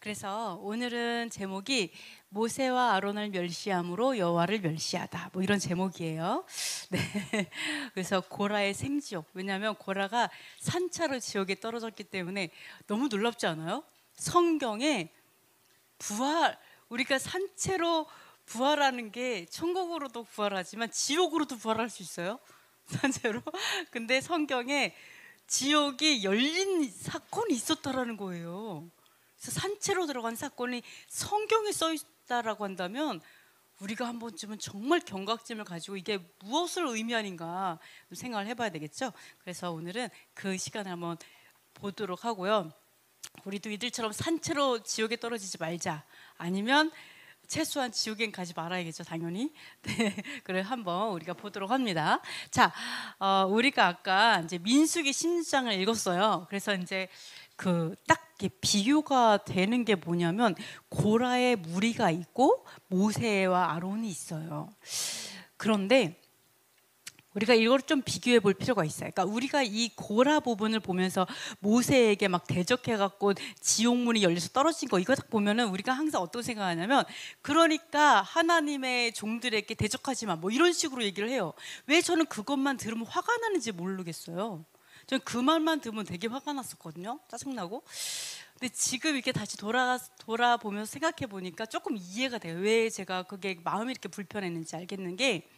그래서 오늘은 제목이 모세와 아론을 멸시함으로 여호와를 멸시하다. 뭐 이런 제목이에요. 네. 그래서 고라의 생지옥. 왜냐하면 고라가 산차로 지옥에 떨어졌기 때문에 너무 놀랍지 않아요? 성경에 우리가 산채로 부활하는 게 천국으로도 부활하지만 지옥으로도 부활할 수 있어요. 산채로. 근데 성경에 지옥이 열린 사건이 있었다라는 거예요. 그래서 산채로 들어간 사건이 성경에 써 있다라고 한다면 우리가 한 번쯤은 정말 경각심을 가지고 이게 무엇을 의미하는가 생각을 해봐야 되겠죠. 그래서 오늘은 그 시간을 한번 보도록 하고요. 우리도 이들처럼 산채로 지옥에 떨어지지 말자. 아니면 최소한 지옥엔 가지 말아야겠죠, 당연히. 네, 그래 한번 우리가 보도록 합니다. 자, 우리가 아까 이제 민수기 16장을 읽었어요. 그래서 이제 딱 비교가 되는 게 뭐냐면 고라의 무리가 있고 모세와 아론이 있어요. 그런데 우리가 이걸 좀 비교해 볼 필요가 있어요. 그러니까 우리가 이 고라 부분을 보면서 모세에게 막 대적해갖고 지옥문이 열려서 떨어진 거 이거 딱 보면은 우리가 항상 어떻게 생각하냐면 그러니까 하나님의 종들에게 대적하지 마 뭐 이런 식으로 얘기를 해요. 왜 저는 그것만 들으면 화가 나는지 모르겠어요. 저는 그 말만 들으면 되게 화가 났었거든요. 짜증나고. 근데 지금 이렇게 다시 돌아보면서 생각해 보니까 조금 이해가 돼요. 왜 제가 그게 마음이 이렇게 불편했는지 알겠는 게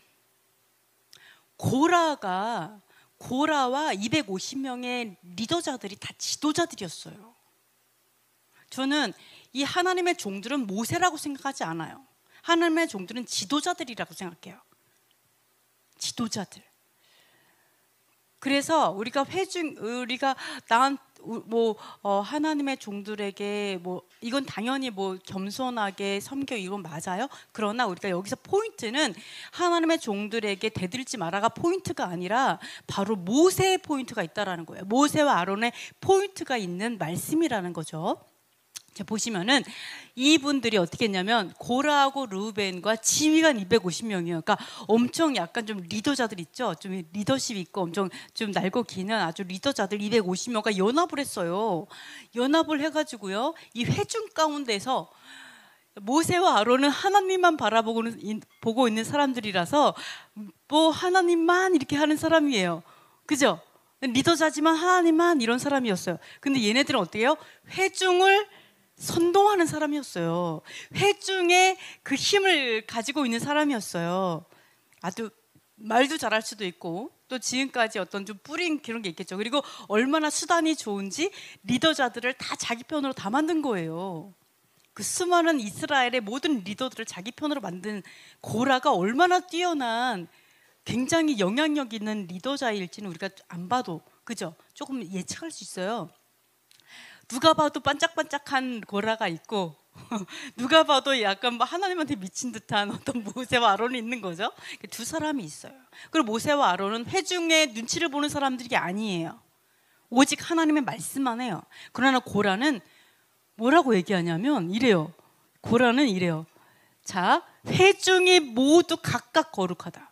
고라와 250명의 리더자들이 다 지도자들이었어요. 저는 이 하나님의 종들은 모세라고 생각하지 않아요. 하나님의 종들은 지도자들이라고 생각해요. 지도자들. 그래서 우리가 하나님의 종들에게 이건 당연히 겸손하게 섬겨 이건 맞아요. 그러나 우리가 여기서 포인트는 하나님의 종들에게 대들지 마라가 포인트가 아니라 바로 모세의 포인트가 있다라는 거예요. 모세와 아론의 포인트가 있는 말씀이라는 거죠. 자, 보시면은 이분들이 어떻게 했냐면 고라하고 르우벤과 지휘관 250명이에요. 그러니까 엄청 약간 좀 리더자들 있죠. 좀 리더십 있고 엄청 좀 날고 기는 아주 리더자들 250명과 연합을 했어요. 연합을 해가지고요. 이 회중 가운데서 모세와 아론은 하나님만 보고 있는 사람들이라서 하나님만 이렇게 하는 사람이에요. 그죠? 리더자지만 하나님만 이런 사람이었어요. 근데 얘네들은 어떻게 해요? 회중을 선동하는 사람이었어요. 회중의 그 힘을 가지고 있는 사람이었어요. 아주 말도 잘할 수도 있고 또 지금까지 어떤 좀 뿌린 그런 게 있겠죠. 그리고 얼마나 수단이 좋은지 리더자들을 다 자기 편으로 다 만든 거예요. 그 수많은 이스라엘의 모든 리더들을 자기 편으로 만든 고라가 얼마나 뛰어난 굉장히 영향력 있는 리더자일지는 우리가 안 봐도 그죠? 조금 예측할 수 있어요. 누가 봐도 반짝반짝한 고라가 있고 누가 봐도 약간 하나님한테 미친 듯한 어떤 모세와 아론이 있는 거죠. 두 사람이 있어요. 그리고 모세와 아론은 회중의 눈치를 보는 사람들이 아니에요. 오직 하나님의 말씀만 해요. 그러나 고라는 뭐라고 얘기하냐면 이래요. 고라는 이래요. 자, 회중이 모두 각각 거룩하다.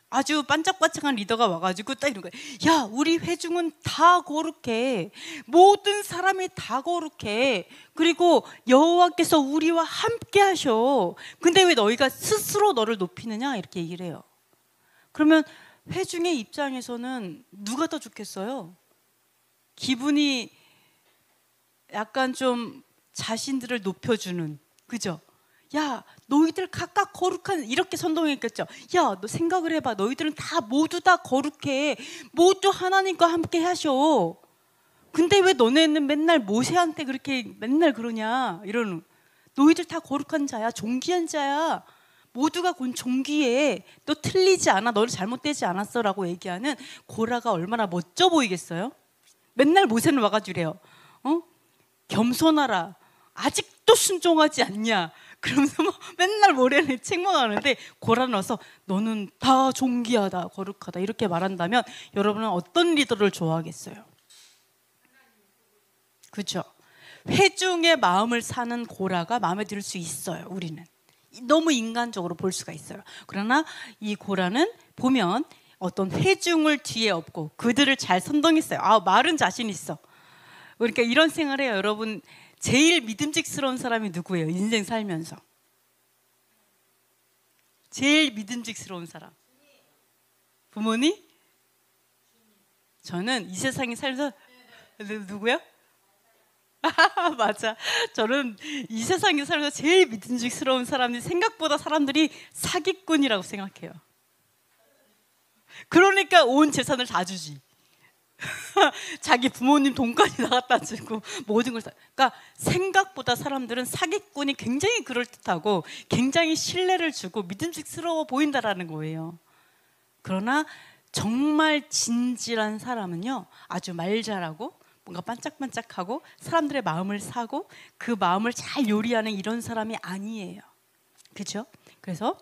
아주 반짝반짝한 리더가 와가지고 딱 이런 거예요. 야, 우리 회중은 다 거룩해. 모든 사람이 다 거룩해. 그리고 여호와께서 우리와 함께 하셔. 근데 왜 너희가 스스로 너를 높이느냐? 이렇게 얘기를 해요. 그러면 회중의 입장에서는 누가 더 좋겠어요? 기분이 약간 좀 자신들을 높여주는, 그죠? 야, 너희들 각각 거룩한, 이렇게 선동했겠죠. 야, 너 생각을 해봐. 너희들은 모두 다 거룩해. 모두 하나님과 함께 하셔. 근데 왜 너네는 맨날 모세한테 그렇게 맨날 그러냐? 이러는. 너희들 다 거룩한 자야. 존귀한 자야. 모두가 존귀해. 너 틀리지 않아. 너를 잘못되지 않았어. 라고 얘기하는 고라가 얼마나 멋져 보이겠어요? 맨날 모세는 와가지고 이래요. 겸손하라. 아직도 순종하지 않냐? 그러면서 맨날 모래는 책망하는데 고라는 와서 너는 다 존귀하다, 거룩하다 이렇게 말한다면 여러분은 어떤 리더를 좋아하겠어요? 그렇죠? 회중의 마음을 사는 고라가 마음에 들 수 있어요. 우리는 너무 인간적으로 볼 수가 있어요. 그러나 이 고라는 보면 어떤 회중을 뒤에 업고 그들을 잘 선동했어요. 말은 자신 있어. 그러니까 이런 생활해요. 여러분, 제일 믿음직스러운 사람이 누구예요? 인생 살면서 제일 믿음직스러운 사람 부모님? 저는 이 세상에 살면서 누구요? 맞아. 저는 이 세상에 살면서 제일 믿음직스러운 사람이 생각보다 사람들이 사기꾼이라고 생각해요. 그러니까 온 재산을 다 주지. 자기 부모님 돈까지 다 갖다 주고 모든 걸 그러니까 생각보다 사람들은 사기꾼이 굉장히 그럴듯하고 굉장히 신뢰를 주고 믿음직스러워 보인다라는 거예요. 그러나 정말 진실한 사람은요, 아주 말 잘하고 뭔가 반짝반짝하고 사람들의 마음을 사고 그 마음을 잘 요리하는 이런 사람이 아니에요. 그렇죠? 그래서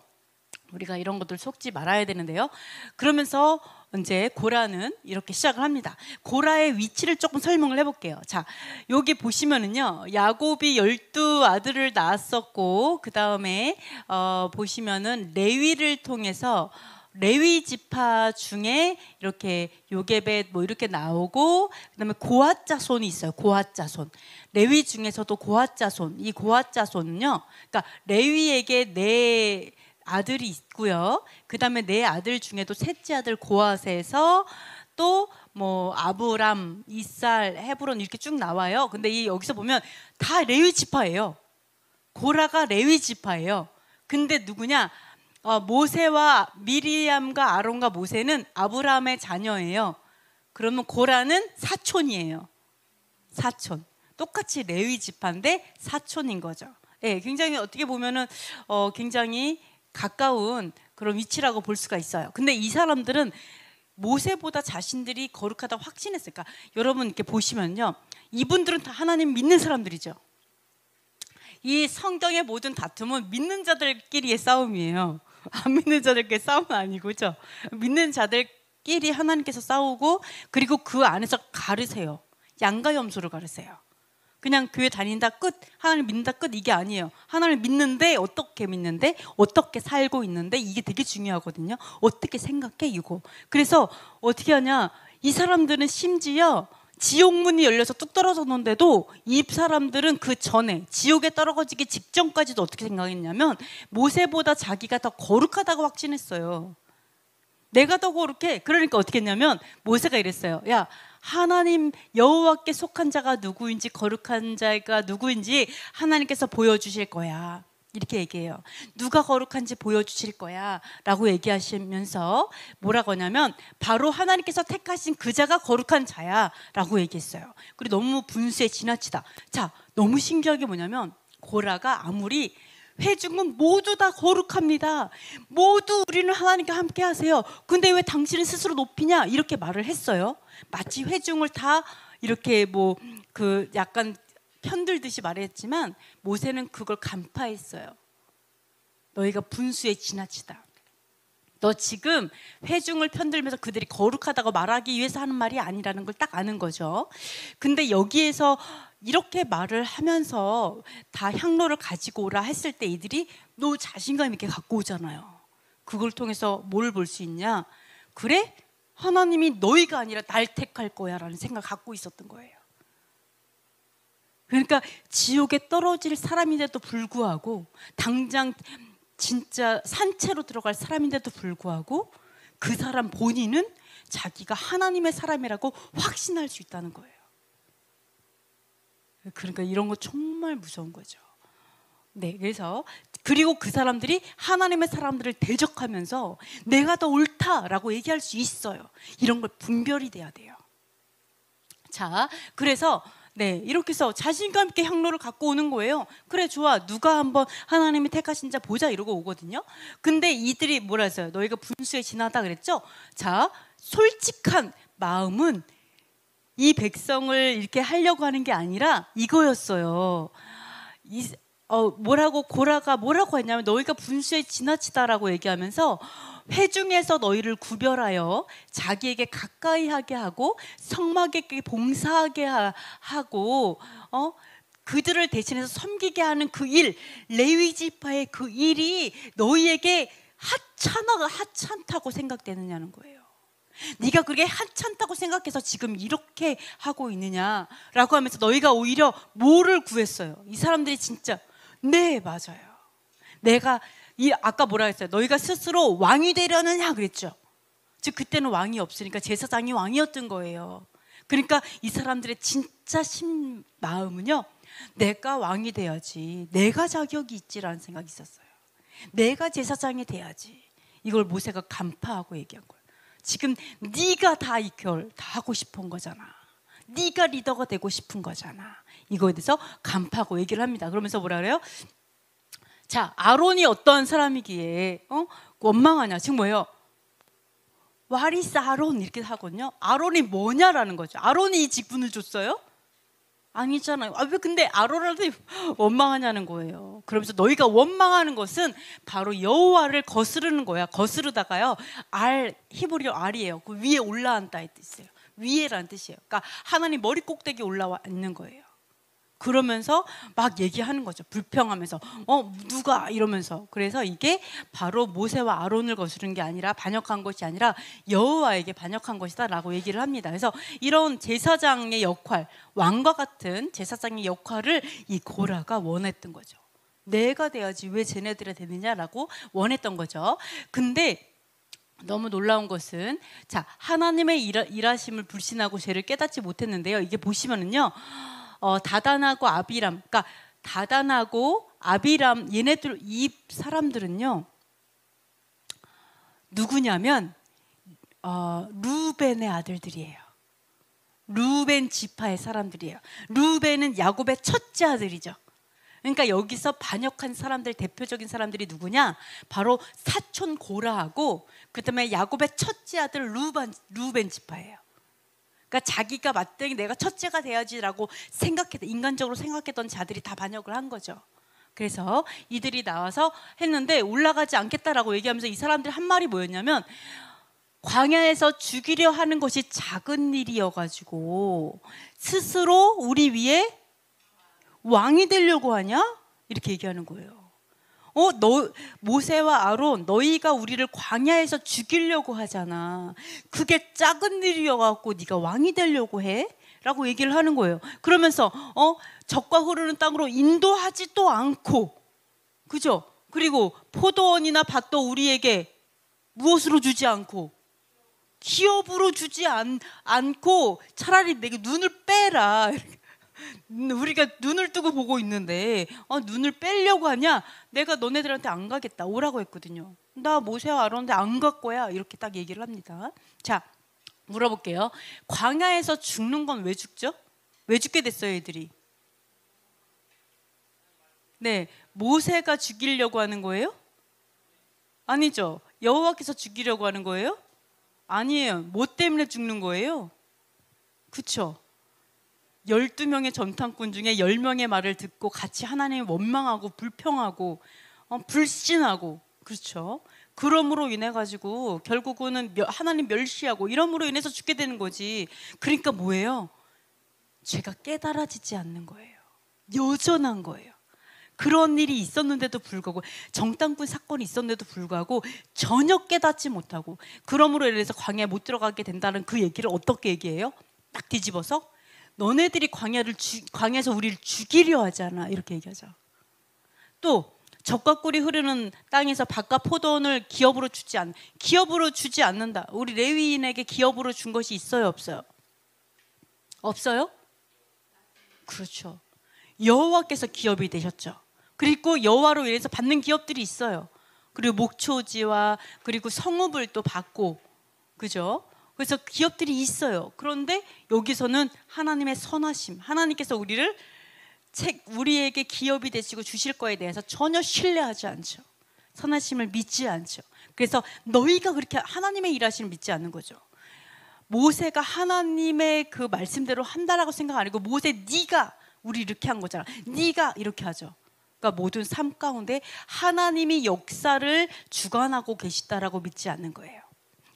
우리가 이런 것들 속지 말아야 되는데요. 그러면서 이제 고라는 이렇게 시작을 합니다. 고라의 위치를 조금 설명을 해볼게요. 자, 여기 보시면은요, 야곱이 12아들을 낳았었고, 그 다음에 보시면은 레위를 통해서 레위 지파 중에 이렇게 요게벳 뭐 이렇게 나오고, 그다음에 고핫 자손이 있어요. 고핫 자손. 레위 중에서도 고핫 자손. 이 고핫 자손은요, 그러니까 레위에게 네 아들이 있고요. 그다음에 네 아들 중에도 셋째 아들 고핫에서 또 뭐 아브람, 이살, 헤브론 이렇게 쭉 나와요. 근데 이 여기서 보면 다 레위 지파예요. 고라가 레위 지파예요. 근데 누구냐? 모세와 미리암과 아론과 모세는 아브라함의 자녀예요. 그러면 고라는 사촌이에요. 사촌. 똑같이 레위 지파인데 사촌인 거죠. 예, 굉장히 어떻게 보면은 굉장히 가까운 그런 위치라고 볼 수가 있어요. 근데 이 사람들은 모세보다 자신들이 거룩하다고 확신했어요. 그러니까 여러분 이렇게 보시면요, 이분들은 다 하나님 믿는 사람들이죠. 이 성경의 모든 다툼은 믿는 자들끼리의 싸움이에요. 안 믿는 자들끼리 싸움은 아니고, 그죠? 믿는 자들끼리 하나님께서 싸우고, 그리고 그 안에서 가르세요. 양과 염소를 가르세요. 그냥 교회 다닌다 끝, 하나님 믿는다 끝, 이게 아니에요. 하나님 믿는데 어떻게 믿는데, 어떻게 살고 있는데, 이게 되게 중요하거든요. 어떻게 생각해 이거. 그래서 어떻게 하냐, 이 사람들은 심지어 지옥문이 열려서 뚝 떨어졌는데도 이 사람들은 그 전에 지옥에 떨어지기 직전까지도 어떻게 생각했냐면 모세보다 자기가 더 거룩하다고 확신했어요. 내가 더 거룩해. 그러니까 어떻게 했냐면 모세가 이랬어요. 야, 하나님 여호와께 속한 자가 누구인지, 거룩한 자가 누구인지 하나님께서 보여주실 거야. 이렇게 얘기해요. 누가 거룩한지 보여주실 거야 라고 얘기하시면서 뭐라고 하냐면 바로 하나님께서 택하신 그 자가 거룩한 자야 라고 얘기했어요. 그리고 너무 분수에 지나치다. 자, 너무 신기한 게 뭐냐면 고라가 아무리 회중은 모두 다 거룩합니다, 모두 우리는 하나님과 함께 하세요, 근데 왜 당신은 스스로 높이냐, 이렇게 말을 했어요. 마치 회중을 다 이렇게 뭐 그 약간 편들듯이 말했지만 모세는 그걸 간파했어요. 너희가 분수에 지나치다. 너 지금 회중을 편들면서 그들이 거룩하다고 말하기 위해서 하는 말이 아니라는 걸 딱 아는 거죠. 근데 여기에서 이렇게 말을 하면서 다 향로를 가지고 오라 했을 때 이들이 너 자신감 있게 갖고 오잖아요. 그걸 통해서 뭘 볼 수 있냐? 그래? 하나님이 너희가 아니라 날 택할 거야 라는 생각 갖고 있었던 거예요. 그러니까 지옥에 떨어질 사람인데도 불구하고, 당장 진짜 산채로 들어갈 사람인데도 불구하고 그 사람 본인은 자기가 하나님의 사람이라고 확신할 수 있다는 거예요. 그러니까 이런 거 정말 무서운 거죠. 네, 그래서 그리고 그 사람들이 하나님의 사람들을 대적하면서 내가 더 옳다라고 얘기할 수 있어요. 이런 걸 분별이 돼야 돼요. 자, 그래서 네, 이렇게 해서 자신감 있게 향로를 갖고 오는 거예요. 그래, 좋아, 누가 한번 하나님이 택하신 자 보자 이러고 오거든요. 근데 이들이 뭐라 했어요? 너희가 분수에 지나다 그랬죠? 자, 솔직한 마음은 이 백성을 이렇게 하려고 하는 게 아니라 이거였어요. 뭐라고 고라가 뭐라고 했냐면 너희가 분수에 지나치다라고 얘기하면서 회중에서 너희를 구별하여 자기에게 가까이 하게 하고 성막에게 봉사하게 하고 그들을 대신해서 섬기게 하는 그 일, 레위 지파의 그 일이 너희에게 하찮다고 생각되느냐는 거예요. 네가 그게 하찮다고 생각해서 지금 이렇게 하고 있느냐라고 하면서 너희가 오히려 뭐를 구했어요? 이 사람들이 진짜 네 맞아요. 내가 아까 뭐라 했어요? 너희가 스스로 왕이 되려느냐 그랬죠. 즉 그때는 왕이 없으니까 제사장이 왕이었던 거예요. 그러니까 이 사람들의 진짜 마음은요, 내가 왕이 돼야지, 내가 자격이 있지라는 생각이 있었어요. 내가 제사장이 돼야지. 이걸 모세가 간파하고 얘기한 거예요. 지금 네가 다 이걸 다 하고 싶은 거잖아. 네가 리더가 되고 싶은 거잖아. 이거에 대해서 간파하고 얘기를 합니다. 그러면서 뭐라 그래요? 자, 아론이 어떠한 사람이기에 원망하냐? 지금 뭐예요? What is 아론? 이렇게 하거든요. 아론이 뭐냐라는 거죠. 아론이 이 직분을 줬어요? 아니잖아요. 왜 근데 아론한테 원망하냐는 거예요. 그러면서 너희가 원망하는 것은 바로 여호와를 거스르는 거야. 거스르다가요, 히브리어 알이에요. 그 위에 올라앉다의 뜻이에요. 위에라는 뜻이에요. 그러니까 하나님 머리 꼭대기에 올라와 있는 거예요. 그러면서 막 얘기하는 거죠. 불평하면서 누가 이러면서. 그래서 이게 바로 모세와 아론을 거스른 게 아니라, 반역한 것이 아니라 여호와에게 반역한 것이다 라고 얘기를 합니다. 그래서 이런 제사장의 역할, 왕과 같은 제사장의 역할을 이 고라가 원했던 거죠. 내가 돼야지 왜 쟤네들이 되느냐라고 원했던 거죠. 근데 너무 놀라운 것은, 자, 하나님의 일하심을 불신하고 죄를 깨닫지 못했는데요. 이게 보시면은요, 다단하고 아비람, 그러니까 다단하고 아비람, 얘네들 이 사람들은요 누구냐면 루벤의 아들들이에요. 루벤 지파의 사람들이에요. 루벤은 야곱의 첫째 아들이죠. 그러니까 여기서 반역한 사람들, 대표적인 사람들이 누구냐? 바로 사촌 고라하고 그다음에 야곱의 첫째 아들 루벤 지파예요. 그러니까 자기가 마땅히 내가 첫째가 돼야지라고 인간적으로 생각했던 자들이 다 반역을 한 거죠. 그래서 이들이 나와서 했는데 올라가지 않겠다라고 얘기하면서 이 사람들이 한 말이 뭐였냐면, 광야에서 죽이려 하는 것이 작은 일이어가지고 스스로 우리 위에 왕이 되려고 하냐? 이렇게 얘기하는 거예요. 모세와 아론, 너희가 우리를 광야에서 죽이려고 하잖아. 그게 작은 일이어갖고 네가 왕이 되려고 해? 라고 얘기를 하는 거예요. 그러면서 적과 흐르는 땅으로 인도하지도 않고, 그죠? 그리고 포도원이나 밭도 우리에게 무엇으로 주지 않고, 기업으로 주지 않고 차라리 내게 눈을 빼라. 우리가 눈을 뜨고 보고 있는데 눈을 빼려고 하냐? 내가 너네들한테 안 가겠다 오라고 했거든요. 나 모세와 아론한테 안 갈 거야 이렇게 딱 얘기를 합니다. 자, 물어볼게요. 광야에서 죽는 건 왜 죽죠? 왜 죽게 됐어요 애들이? 네, 모세가 죽이려고 하는 거예요? 아니죠. 여호와께서 죽이려고 하는 거예요? 아니에요. 뭐 때문에 죽는 거예요? 그쵸? 12명의 전탄꾼 중에 10명의 말을 듣고 같이 하나님을 원망하고 불평하고 불신하고, 그렇죠? 그럼으로 인해 가지고 결국은 하나님 멸시하고 이러므로 인해서 죽게 되는 거지. 그러니까 뭐예요? 죄가 깨달아지지 않는 거예요. 여전한 거예요. 그런 일이 있었는데도 불구하고, 정탐꾼 사건이 있었는데도 불구하고 전혀 깨닫지 못하고, 그러므로 인해서 광야에 못 들어가게 된다는 그 얘기를 어떻게 얘기해요? 딱 뒤집어서 너네들이 광야에서 우리를 죽이려 하잖아 이렇게 얘기하죠. 또 젖과 꿀이 흐르는 땅에서 밭과 포도원을 기업으로 주지 않는다. 우리 레위인에게 기업으로 준 것이 있어요 없어요? 없어요? 그렇죠. 여호와께서 기업이 되셨죠. 그리고 여호와로 인해서 받는 기업들이 있어요. 그리고 목초지와 그리고 성읍을 또 받고, 그죠? 그래서 기업들이 있어요. 그런데 여기서는 하나님의 선하심, 하나님께서 우리에게 기업이 되시고 주실 거에 대해서 전혀 신뢰하지 않죠. 선하심을 믿지 않죠. 그래서 너희가 그렇게 하나님의 일하심을 믿지 않는 거죠. 모세가 하나님의 그 말씀대로 한다라고 생각 안 하고, 모세 네가 우리 이렇게 한 거잖아. 네가 이렇게 하죠. 그러니까 모든 삶 가운데 하나님이 역사를 주관하고 계시다라고 믿지 않는 거예요.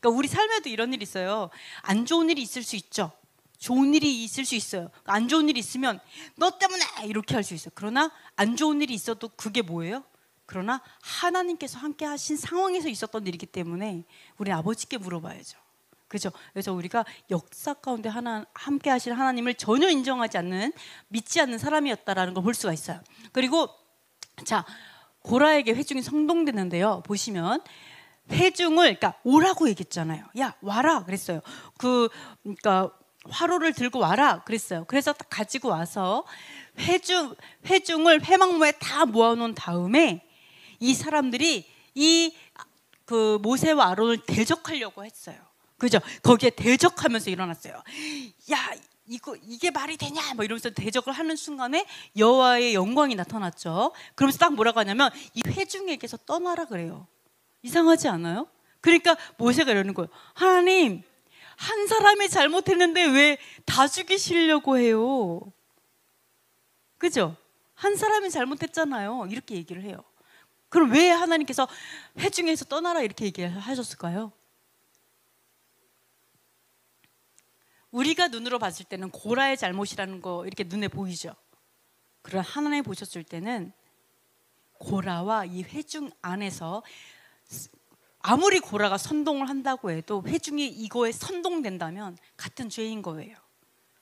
그러니까 우리 삶에도 이런 일이 있어요. 안 좋은 일이 있을 수 있죠. 좋은 일이 있을 수 있어요. 안 좋은 일이 있으면 너 때문에 이렇게 할 수 있어요. 그러나 안 좋은 일이 있어도 그게 뭐예요? 그러나 하나님께서 함께 하신 상황에서 있었던 일이기 때문에 우리 아버지께 물어봐야죠. 그죠? 그래서 우리가 역사 가운데 함께 하실 하나님을 전혀 인정하지 않는, 믿지 않는 사람이었다라는 걸 볼 수가 있어요. 그리고 자, 고라에게 회중이 선동됐는데요. 보시면 회중을, 그러니까 오라고 얘기했잖아요. 야, 와라 그랬어요. 그러니까 화로를 들고 와라 그랬어요. 그래서 딱 가지고 와서 회중을 회막문에 다 모아놓은 다음에 이 사람들이 그 모세와 아론을 대적하려고 했어요. 그죠? 거기에 대적하면서 일어났어요. 야, 이게 말이 되냐? 뭐 이러면서 대적을 하는 순간에 여호와의 영광이 나타났죠. 그러면서 딱 뭐라고 하냐면 이 회중에게서 떠나라 그래요. 이상하지 않아요? 그러니까 모세가 이러는 거예요. 하나님, 한 사람이 잘못했는데 왜 다 죽이시려고 해요? 그죠? 한 사람이 잘못했잖아요. 이렇게 얘기를 해요. 그럼 왜 하나님께서 회중에서 떠나라 이렇게 얘기하셨을까요? 우리가 눈으로 봤을 때는 고라의 잘못이라는 거 이렇게 눈에 보이죠. 그러나 하나님이 보셨을 때는 고라와 이 회중 안에서 아무리 고라가 선동을 한다고 해도 회중이 이거에 선동된다면 같은 죄인 거예요.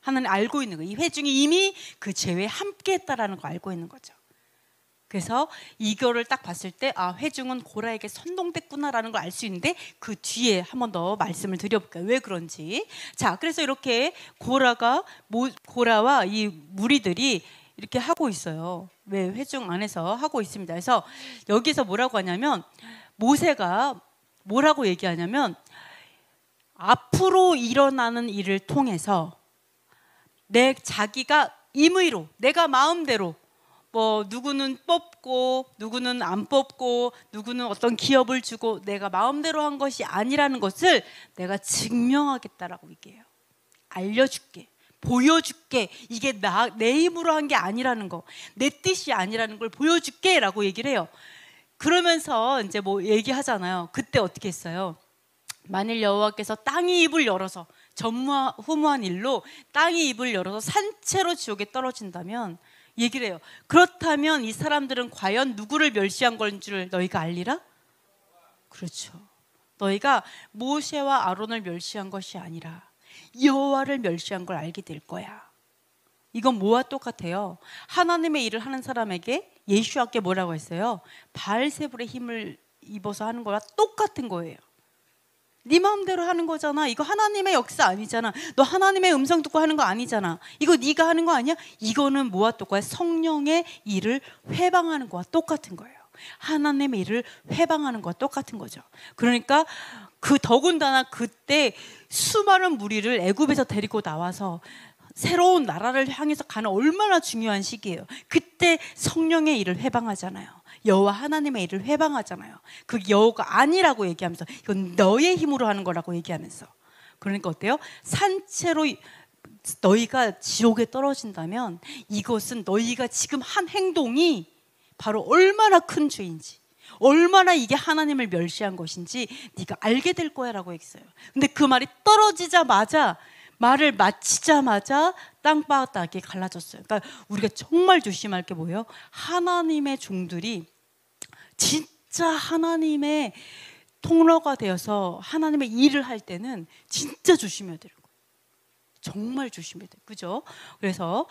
하나님 알고 있는 거예요. 이 회중이 이미 그 죄에 함께 했다라는 거 알고 있는 거죠. 그래서 이거를 딱 봤을 때 회중은 고라에게 선동됐구나라는 걸 알 수 있는데 그 뒤에 한 번 더 말씀을 드려볼까요? 왜 그런지. 자, 그래서 이렇게 고라와 이 무리들이 이렇게 하고 있어요. 왜 회중 안에서 하고 있습니다. 그래서 여기서 뭐라고 하냐면 모세가 뭐라고 얘기하냐면 앞으로 일어나는 일을 통해서 자기가 임의로 내가 마음대로 뭐 누구는 뽑고 누구는 안 뽑고 누구는 어떤 기업을 주고 내가 마음대로 한 것이 아니라는 것을 내가 증명하겠다라고 얘기해요. 알려줄게, 보여줄게. 이게 내 힘으로 한 게 아니라는 거, 내 뜻이 아니라는 걸 보여줄게 라고 얘기를 해요. 그러면서 이제 뭐 얘기하잖아요. 그때 어떻게 했어요? 만일 여호와께서 땅이 입을 열어서 전무후무한 일로 땅이 입을 열어서 산채로 지옥에 떨어진다면 얘기를 해요. 그렇다면 이 사람들은 과연 누구를 멸시한 건 줄 너희가 알리라? 그렇죠. 너희가 모세와 아론을 멸시한 것이 아니라 여호와를 멸시한 걸 알게 될 거야. 이건 뭐와 똑같아요? 하나님의 일을 하는 사람에게 예수와께 뭐라고 했어요? 바알세불의 힘을 입어서 하는 거랑 똑같은 거예요. 네 마음대로 하는 거잖아. 이거 하나님의 역사 아니잖아. 너 하나님의 음성 듣고 하는 거 아니잖아. 이거 네가 하는 거 아니야? 이거는 뭐와 똑같아요? 성령의 일을 회방하는 거와 똑같은 거예요. 하나님의 일을 회방하는 거와 똑같은 거죠. 그러니까 더군다나 그때 수많은 무리를 애굽에서 데리고 나와서 새로운 나라를 향해서 가는 얼마나 중요한 시기예요. 그때 성령의 일을 회방하잖아요. 여호와 하나님의 일을 회방하잖아요. 그 여호가 아니라고 얘기하면서 이건 너의 힘으로 하는 거라고 얘기하면서. 그러니까 어때요? 산채로 너희가 지옥에 떨어진다면 이것은 너희가 지금 한 행동이 바로 얼마나 큰 죄인지, 얼마나 이게 하나님을 멸시한 것인지 네가 알게 될 거야 라고 했어요. 근데 그 말이 떨어지자마자, 말을 마치자마자 땅바닥이 갈라졌어요. 그러니까 우리가 정말 조심할 게 뭐예요? 하나님의 종들이 진짜 하나님의 통로가 되어서 하나님의 일을 할 때는 진짜 조심해야 되는 거예요. 정말 조심해야 돼요. 그죠? 그래서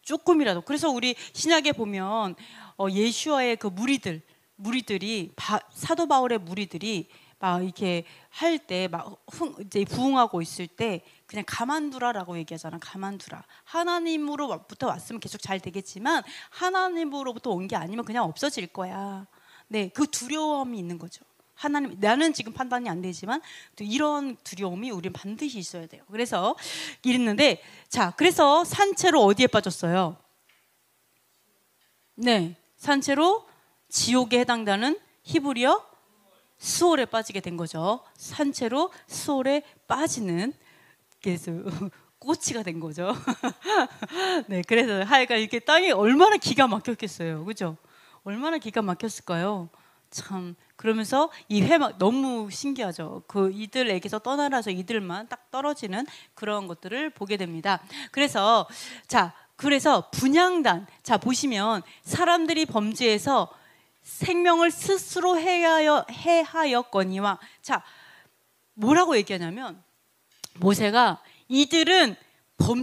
조금이라도, 그래서 우리 신약에 보면 예수와의 그 무리들이 사도 바울의 무리들이 막 이렇게 할 때 막 이제 부흥하고 있을 때 그냥 가만두라라고 얘기하잖아. 가만두라. 하나님으로부터 왔으면 계속 잘 되겠지만 하나님으로부터 온 게 아니면 그냥 없어질 거야. 네, 그 두려움이 있는 거죠. 하나님, 나는 지금 판단이 안 되지만 또 이런 두려움이 우리는 반드시 있어야 돼요. 그래서 이랬는데, 자, 그래서 산채로 어디에 빠졌어요? 네, 산채로 지옥에 해당되는 히브리어 수월에 빠지게 된 거죠. 산채로 수월에 빠지는, 그래서 꼬치가 된 거죠. 네, 그래서 하여간 이렇게 땅이 얼마나 기가 막혔겠어요, 그죠? 얼마나 기가 막혔을까요? 참. 그러면서 이 회막 너무 신기하죠. 그 이들에게서 떠나라서 이들만 딱 떨어지는 그런 것들을 보게 됩니다. 그래서 그래서 분향단, 보시면 사람들이 범죄해서 생명을 스스로 해하였거니와, 뭐라고 얘기하냐면 모세가 이들은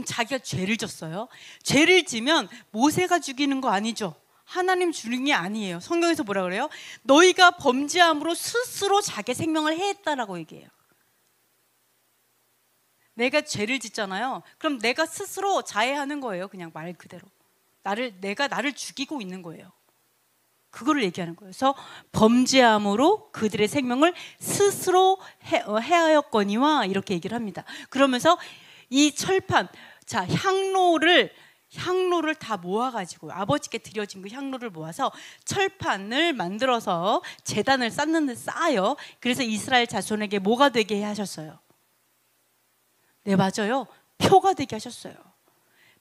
자기가 죄를 졌어요. 죄를 지면 모세가 죽이는 거 아니죠. 하나님 죽이는 게 아니에요. 성경에서 뭐라 그래요? 너희가 범죄함으로 스스로 자기 생명을 해했다라고 얘기해요. 내가 죄를 짓잖아요. 그럼 내가 스스로 자해하는 거예요. 그냥 말 그대로. 내가 나를 죽이고 있는 거예요. 그거를 얘기하는 거예요. 그래서 범죄함으로 그들의 생명을 스스로 해하였거니와 이렇게 얘기를 합니다. 그러면서 이 철판, 자 향로를 다 모아가지고 아버지께 드려진 그 향로를 모아서 철판을 만들어서 제단을 쌓는데 쌓아요. 그래서 이스라엘 자손에게 뭐가 되게 하셨어요? 네, 맞아요. 표가 되게 하셨어요.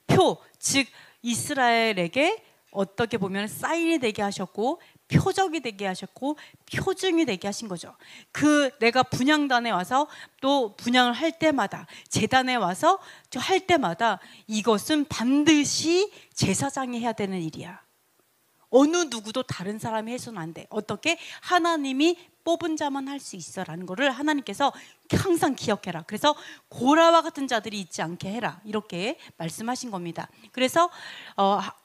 표, 즉 이스라엘에게 어떻게 보면 사인이 되게 하셨고 표적이 되게 하셨고 표징이 되게 하신 거죠. 내가 분향단에 와서 또 분향을 할 때마다 제단에 와서 할 때마다 이것은 반드시 제사장이 해야 되는 일이야. 어느 누구도 다른 사람이 해서는 안 돼. 어떻게? 하나님이 뽑은 자만 할 수 있어라는 거를 하나님께서 항상 기억해라. 그래서 고라와 같은 자들이 있지 않게 해라. 이렇게 말씀하신 겁니다. 그래서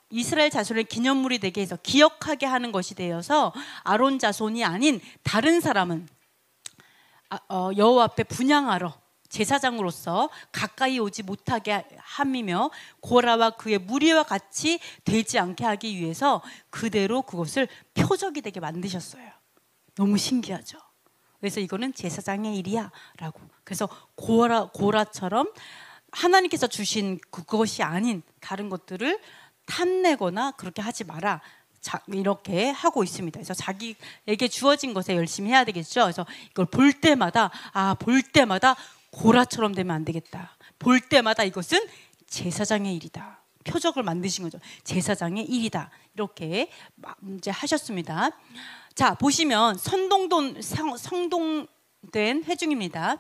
이스라엘 자손의 기념물이 되게 해서 기억하게 하는 것이 되어서 아론 자손이 아닌 다른 사람은 여호와 앞에 분향하러 제사장으로서 가까이 오지 못하게 함이며 고라와 그의 무리와 같이 되지 않게 하기 위해서 그대로 그것을 표적이 되게 만드셨어요. 너무 신기하죠. 그래서 이거는 제사장의 일이야 라고. 그래서 고라처럼 하나님께서 주신 그것이 아닌 다른 것들을 탐내거나 그렇게 하지 마라, 이렇게 하고 있습니다. 그래서 자기에게 주어진 것에 열심히 해야 되겠죠. 그래서 이걸 볼 때마다 고라처럼 되면 안 되겠다. 볼 때마다 이것은 제사장의 일이다. 표적을 만드신 거죠. 제사장의 일이다. 이렇게 이제 하셨습니다. 자, 보시면 성동된 회중입니다.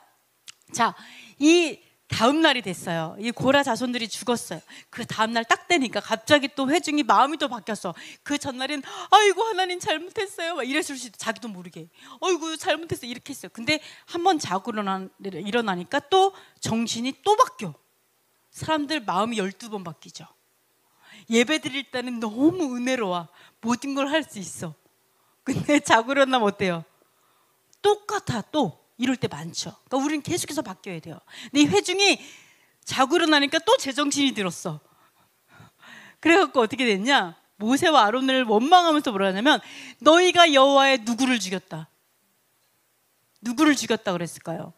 자, 이 다음 날이 됐어요. 이 고라 자손들이 죽었어요. 그 다음 날 딱 되니까 갑자기 또 회중이 마음이 또 바뀌었어. 그 전날엔 아이고 하나님 잘못했어요 막 이랬을 수 있어. 자기도 모르게 아이고 잘못했어 이렇게 했어요. 근데 한번 자고 일어나니까 또 정신이 또 바뀌어. 사람들 마음이 12번 바뀌죠. 예배 드릴 때는 너무 은혜로워. 모든 걸 할 수 있어. 근데 자고 일어나면 어때요? 똑같아. 또 이럴 때 많죠. 그러니까 우리는 계속해서 바뀌어야 돼요. 근데 이 회중이 자고 일어나니까 또 제정신이 들었어. 그래갖고 어떻게 됐냐? 모세와 아론을 원망하면서 뭐라 하냐면 너희가 여호와의 누구를 죽였다. 누구를 죽였다 그랬을까요?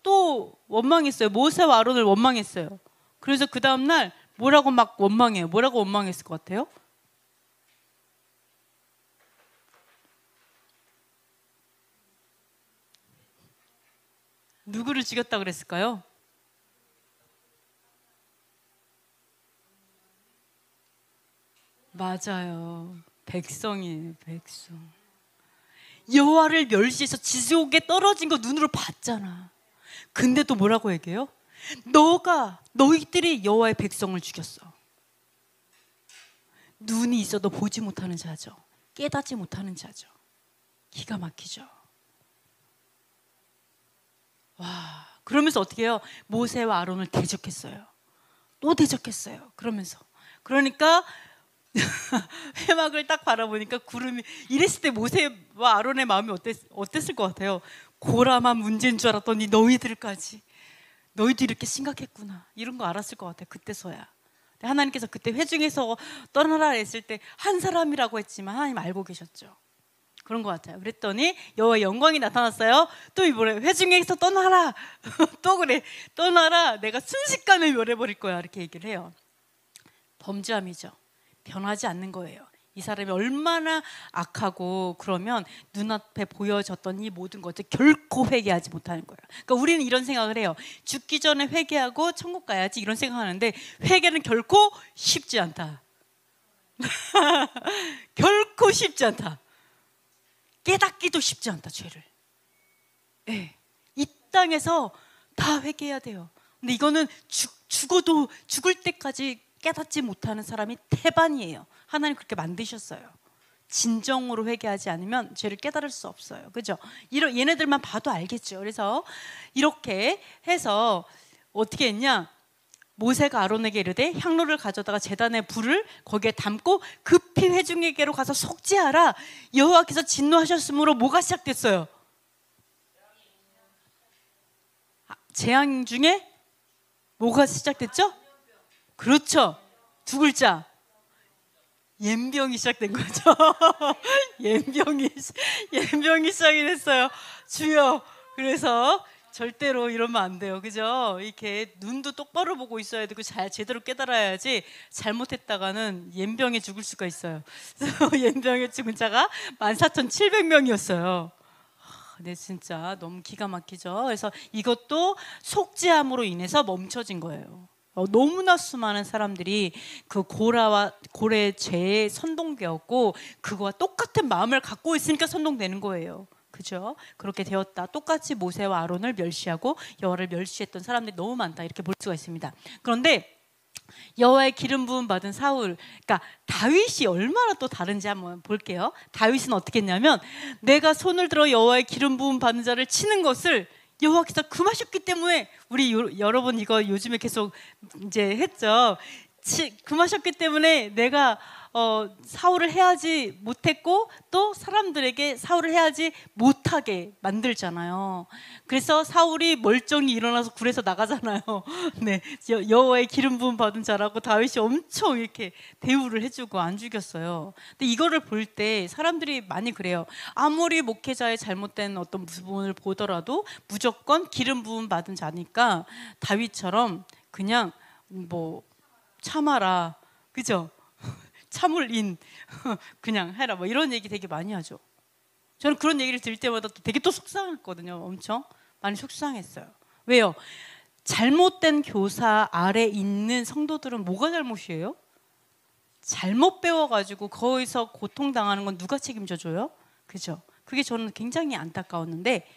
또 원망했어요. 모세와 아론을 원망했어요. 그래서 그 다음날 뭐라고 막 원망해요. 뭐라고 원망했을 것 같아요? 누구를 죽였다 그랬을까요? 맞아요. 백성이에요. 백성. 여호와를 멸시해서 지옥에 떨어진 거 눈으로 봤잖아. 근데 또 뭐라고 얘기해요? 너희들이 여호와의 백성을 죽였어. 눈이 있어도 보지 못하는 자죠. 깨닫지 못하는 자죠. 기가 막히죠. 와, 그러면서 어떻게 해요? 모세와 아론을 대적했어요. 또 대적했어요. 그러니까 회막을 딱 바라보니까 구름이 이랬을 때 모세와 아론의 마음이 어땠을 것 같아요? 고라만 문제인 줄 알았더니 너희도 이렇게 심각했구나 이런 거 알았을 것 같아요. 그때서야. 하나님께서 그때 회중에서 떠나라 했을 때 한 사람이라고 했지만 하나님 알고 계셨죠. 그런 것 같아요. 그랬더니 여호와의 영광이 나타났어요. 또 이번에 회중에서 떠나라. 또 그래. 떠나라. 내가 순식간에 멸해버릴 거야. 이렇게 얘기를 해요. 범죄함이죠. 변하지 않는 거예요. 이 사람이 얼마나 악하고 그러면 눈앞에 보여졌던 이 모든 것을 결코 회개하지 못하는 거예요. 그러니까 우리는 이런 생각을 해요. 죽기 전에 회개하고 천국 가야지 이런 생각하는데 회개는 결코 쉽지 않다. 결코 쉽지 않다. 깨닫기도 쉽지 않다. 죄를. 네. 이 땅에서 다 회개해야 돼요. 근데 이거는 죽어도 죽을 때까지 깨닫지 못하는 사람이 태반이에요. 하나님 그렇게 만드셨어요. 진정으로 회개하지 않으면 죄를 깨달을 수 없어요. 그죠? 이런 얘네들만 봐도 알겠죠. 그래서 이렇게 해서 어떻게 했냐? 모세가 아론에게 이르되 향로를 가져다가 제단의 불을 거기에 담고 급히 회중에게로 가서 속죄하라. 여호와께서 진노하셨으므로 뭐가 시작됐어요? 재앙 중에 뭐가 시작됐죠? 그렇죠. 두 글자. 옌병이 시작된 거죠. 옌병이 시작이 됐어요. 주여. 그래서 절대로 이러면 안 돼요. 그죠? 이렇게 눈도 똑바로 보고 있어야 되고 제대로 깨달아야지 잘못했다가는 옌병에 죽을 수가 있어요. 그래서 옌병에 죽은 자가 14,700명이었어요. 네, 진짜 너무 기가 막히죠. 그래서 이것도 속죄함으로 인해서 멈춰진 거예요. 너무나 수많은 사람들이 그 고래의 죄에 선동되었고 그거와 똑같은 마음을 갖고 있으니까 선동되는 거예요. 그죠? 그렇게 되었다. 똑같이 모세와 아론을 멸시하고 여호와를 멸시했던 사람들이 너무 많다. 이렇게 볼 수가 있습니다. 그런데 여호와의 기름 부음 받은 사울, 그러니까 다윗이 얼마나 또 다른지 한번 볼게요. 다윗은 어떻게 했냐면 내가 손을 들어 여호와의 기름 부음 받은 자를 치는 것을 여호와께서 금하셨기 때문에 우리 여러분 이거 요즘에 계속 이제 했죠. 금하셨기 때문에 내가 사울을 해하지 못했고 또 사람들에게 사울을 해하지 못하게 만들잖아요. 그래서 사울이 멀쩡히 일어나서 굴에서 나가잖아요. 네, 여호와의 기름 부음 받은 자라고 다윗이 엄청 이렇게 대우를 해주고 안 죽였어요. 근데 이거를 볼 때 사람들이 많이 그래요. 아무리 목회자의 잘못된 어떤 부분을 보더라도 무조건 기름 부음 받은 자니까 다윗처럼 그냥 뭐 참아라, 그죠? 참을 인 그냥 해라, 뭐 이런 얘기 되게 많이 하죠. 저는 그런 얘기를 들을 때마다 또 되게 또 속상했거든요. 엄청 많이 속상했어요. 왜요? 잘못된 교사 아래 있는 성도들은 뭐가 잘못이에요? 잘못 배워가지고 거기서 고통당하는 건 누가 책임져줘요? 그죠? 그게 저는 굉장히 안타까웠는데,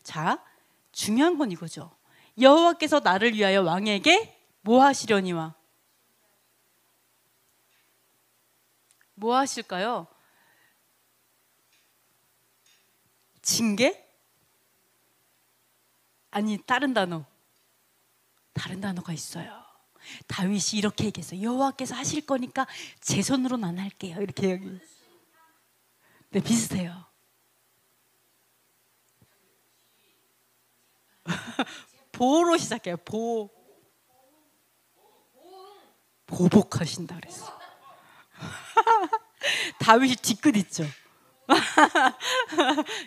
자, 중요한 건 이거죠. 여호와께서 나를 위하여 왕에게 뭐 하시려니와 뭐 하실까요? 징계? 아니, 다른 단어가 있어요. 다윗이 이렇게 얘기했어요. 여호와께서 하실 거니까 제 손으로는 안 할게요. 이렇게 여기. 네, 비슷해요. 보로 시작해요. 보복하신다 그랬어. 다윗이 뒤끝 있죠.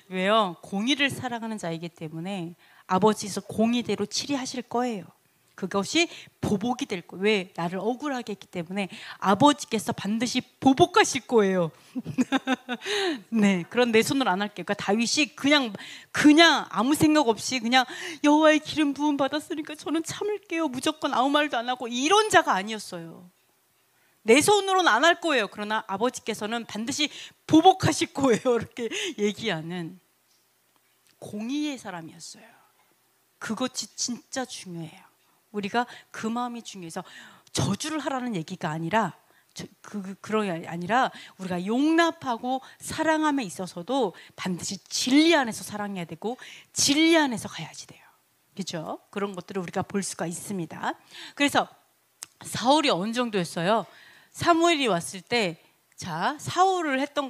왜요? 공의를 사랑하는 자이기 때문에 아버지께서 공의대로 치리하실 거예요. 그것이 보복이 될 거예요. 왜? 나를 억울하게 했기 때문에 아버지께서 반드시 보복하실 거예요. 네, 그런 내 손으로 안 할게요. 그러니까 다윗이 그냥 아무 생각 없이 그냥 여호와의 기름 부음 받았으니까 저는 참을게요. 무조건 아무 말도 안 하고 이런 자가 아니었어요. 내 손으로는 안 할 거예요. 그러나 아버지께서는 반드시 보복하실 거예요. 이렇게 얘기하는 공의의 사람이었어요. 그것이 진짜 중요해요. 우리가 그 마음이 중요해서 저주를 하라는 얘기가 아니라 그런 게 아니라 우리가 용납하고 사랑함에 있어서도 반드시 진리 안에서 사랑해야 되고 진리 안에서 가야지 돼요. 그렇죠? 그런 것들을 우리가 볼 수가 있습니다. 그래서 사울이 어느 정도였어요? 사무엘이 왔을 때, 자, 사울이 했던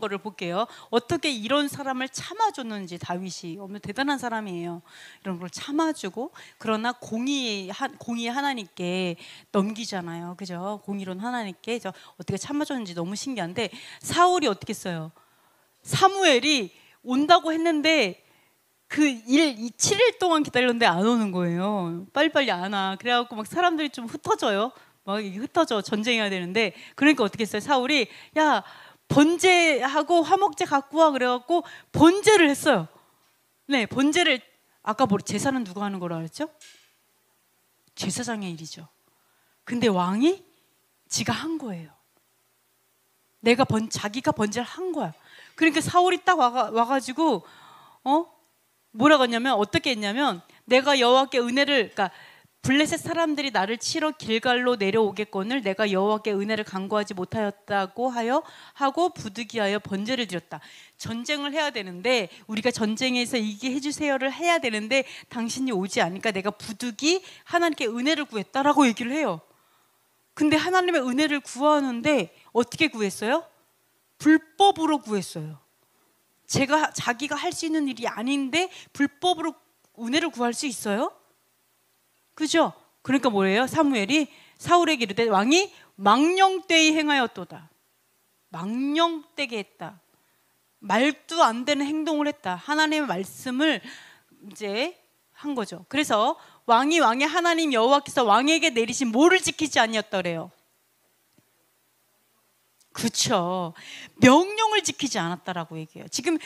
거를 볼게요. 어떻게 이런 사람을 참아줬는지. 다윗이 엄청 대단한 사람이에요. 이런 걸 참아주고, 그러나 공의 하나님께 넘기잖아요. 그죠? 공의로운 하나님께 어떻게 참아줬는지 너무 신기한데, 사울이 어떻게 했어요? 사무엘이 온다고 했는데 그 7일 동안 기다렸는데 안 오는 거예요. 빨리빨리 안 와. 그래갖고 막 사람들이 좀 흩어져요. 막 흩어져, 전쟁해야 되는데. 그러니까 어떻게 했어요? 사울이 야, 번제하고 화목제 갖고 와. 그래갖고 번제를 했어요. 네, 번제를. 아까 제사는 누가 하는 거라 그랬죠? 제사장의 일이죠. 근데 왕이 지가 한 거예요. 자기가 번제를 한 거야. 그러니까 사울이 딱 와가지고 뭐라고 했냐면, 어떻게 했냐면, 내가 여호와께 은혜를, 그러니까 블레셋 사람들이 나를 치러 길갈로 내려오겠거늘 내가 여호와께 은혜를 간구하지 못하였다고 하고 부득이하여 번제를 드렸다. 전쟁을 해야 되는데, 우리가 전쟁에서 이기게 해주세요를 해야 되는데 당신이 오지 않으니까 내가 부득이 하나님께 은혜를 구했다라고 얘기를 해요. 근데 하나님의 은혜를 구하는데 어떻게 구했어요? 불법으로 구했어요. 자기가 할 수 있는 일이 아닌데 불법으로 은혜를 구할 수 있어요? 그죠? 그러니까 뭐예요? 사무엘이 사울에게 이르되 왕이 망령되이 행하였도다. 망령되게 했다. 말도 안 되는 행동을 했다. 하나님의 말씀을 이제 한 거죠. 그래서 왕이 하나님 여호와께서 왕에게 내리신 뭐를 지키지 아니었더래요? 그렇죠. 명령을 지키지 않았다라고 얘기해요. 지금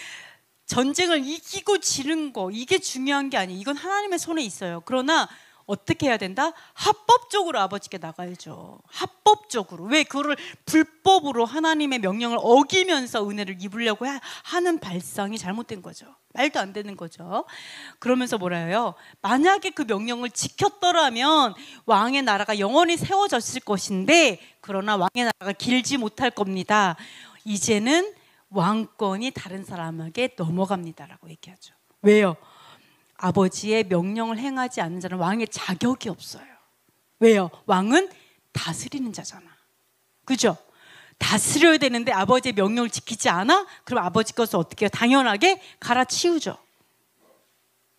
전쟁을 이기고 지는 거, 이게 중요한 게 아니에요. 이건 하나님의 손에 있어요. 그러나 어떻게 해야 된다? 합법적으로 아버지께 나가야죠. 합법적으로. 왜 그거를 불법으로 하나님의 명령을 어기면서 은혜를 입으려고 하는 발상이 잘못된 거죠. 말도 안 되는 거죠. 그러면서 뭐라 해요? 만약에 그 명령을 지켰더라면 왕의 나라가 영원히 세워졌을 것인데, 그러나 왕의 나라가 길지 못할 겁니다. 이제는 왕권이 다른 사람에게 넘어갑니다라고 얘기하죠. 왜요? 아버지의 명령을 행하지 않는 자는 왕의 자격이 없어요. 왜요? 왕은 다스리는 자잖아. 그죠? 다스려야 되는데 아버지의 명령을 지키지 않아? 그럼 아버지 것을 어떻게 해요? 당연하게 갈아치우죠.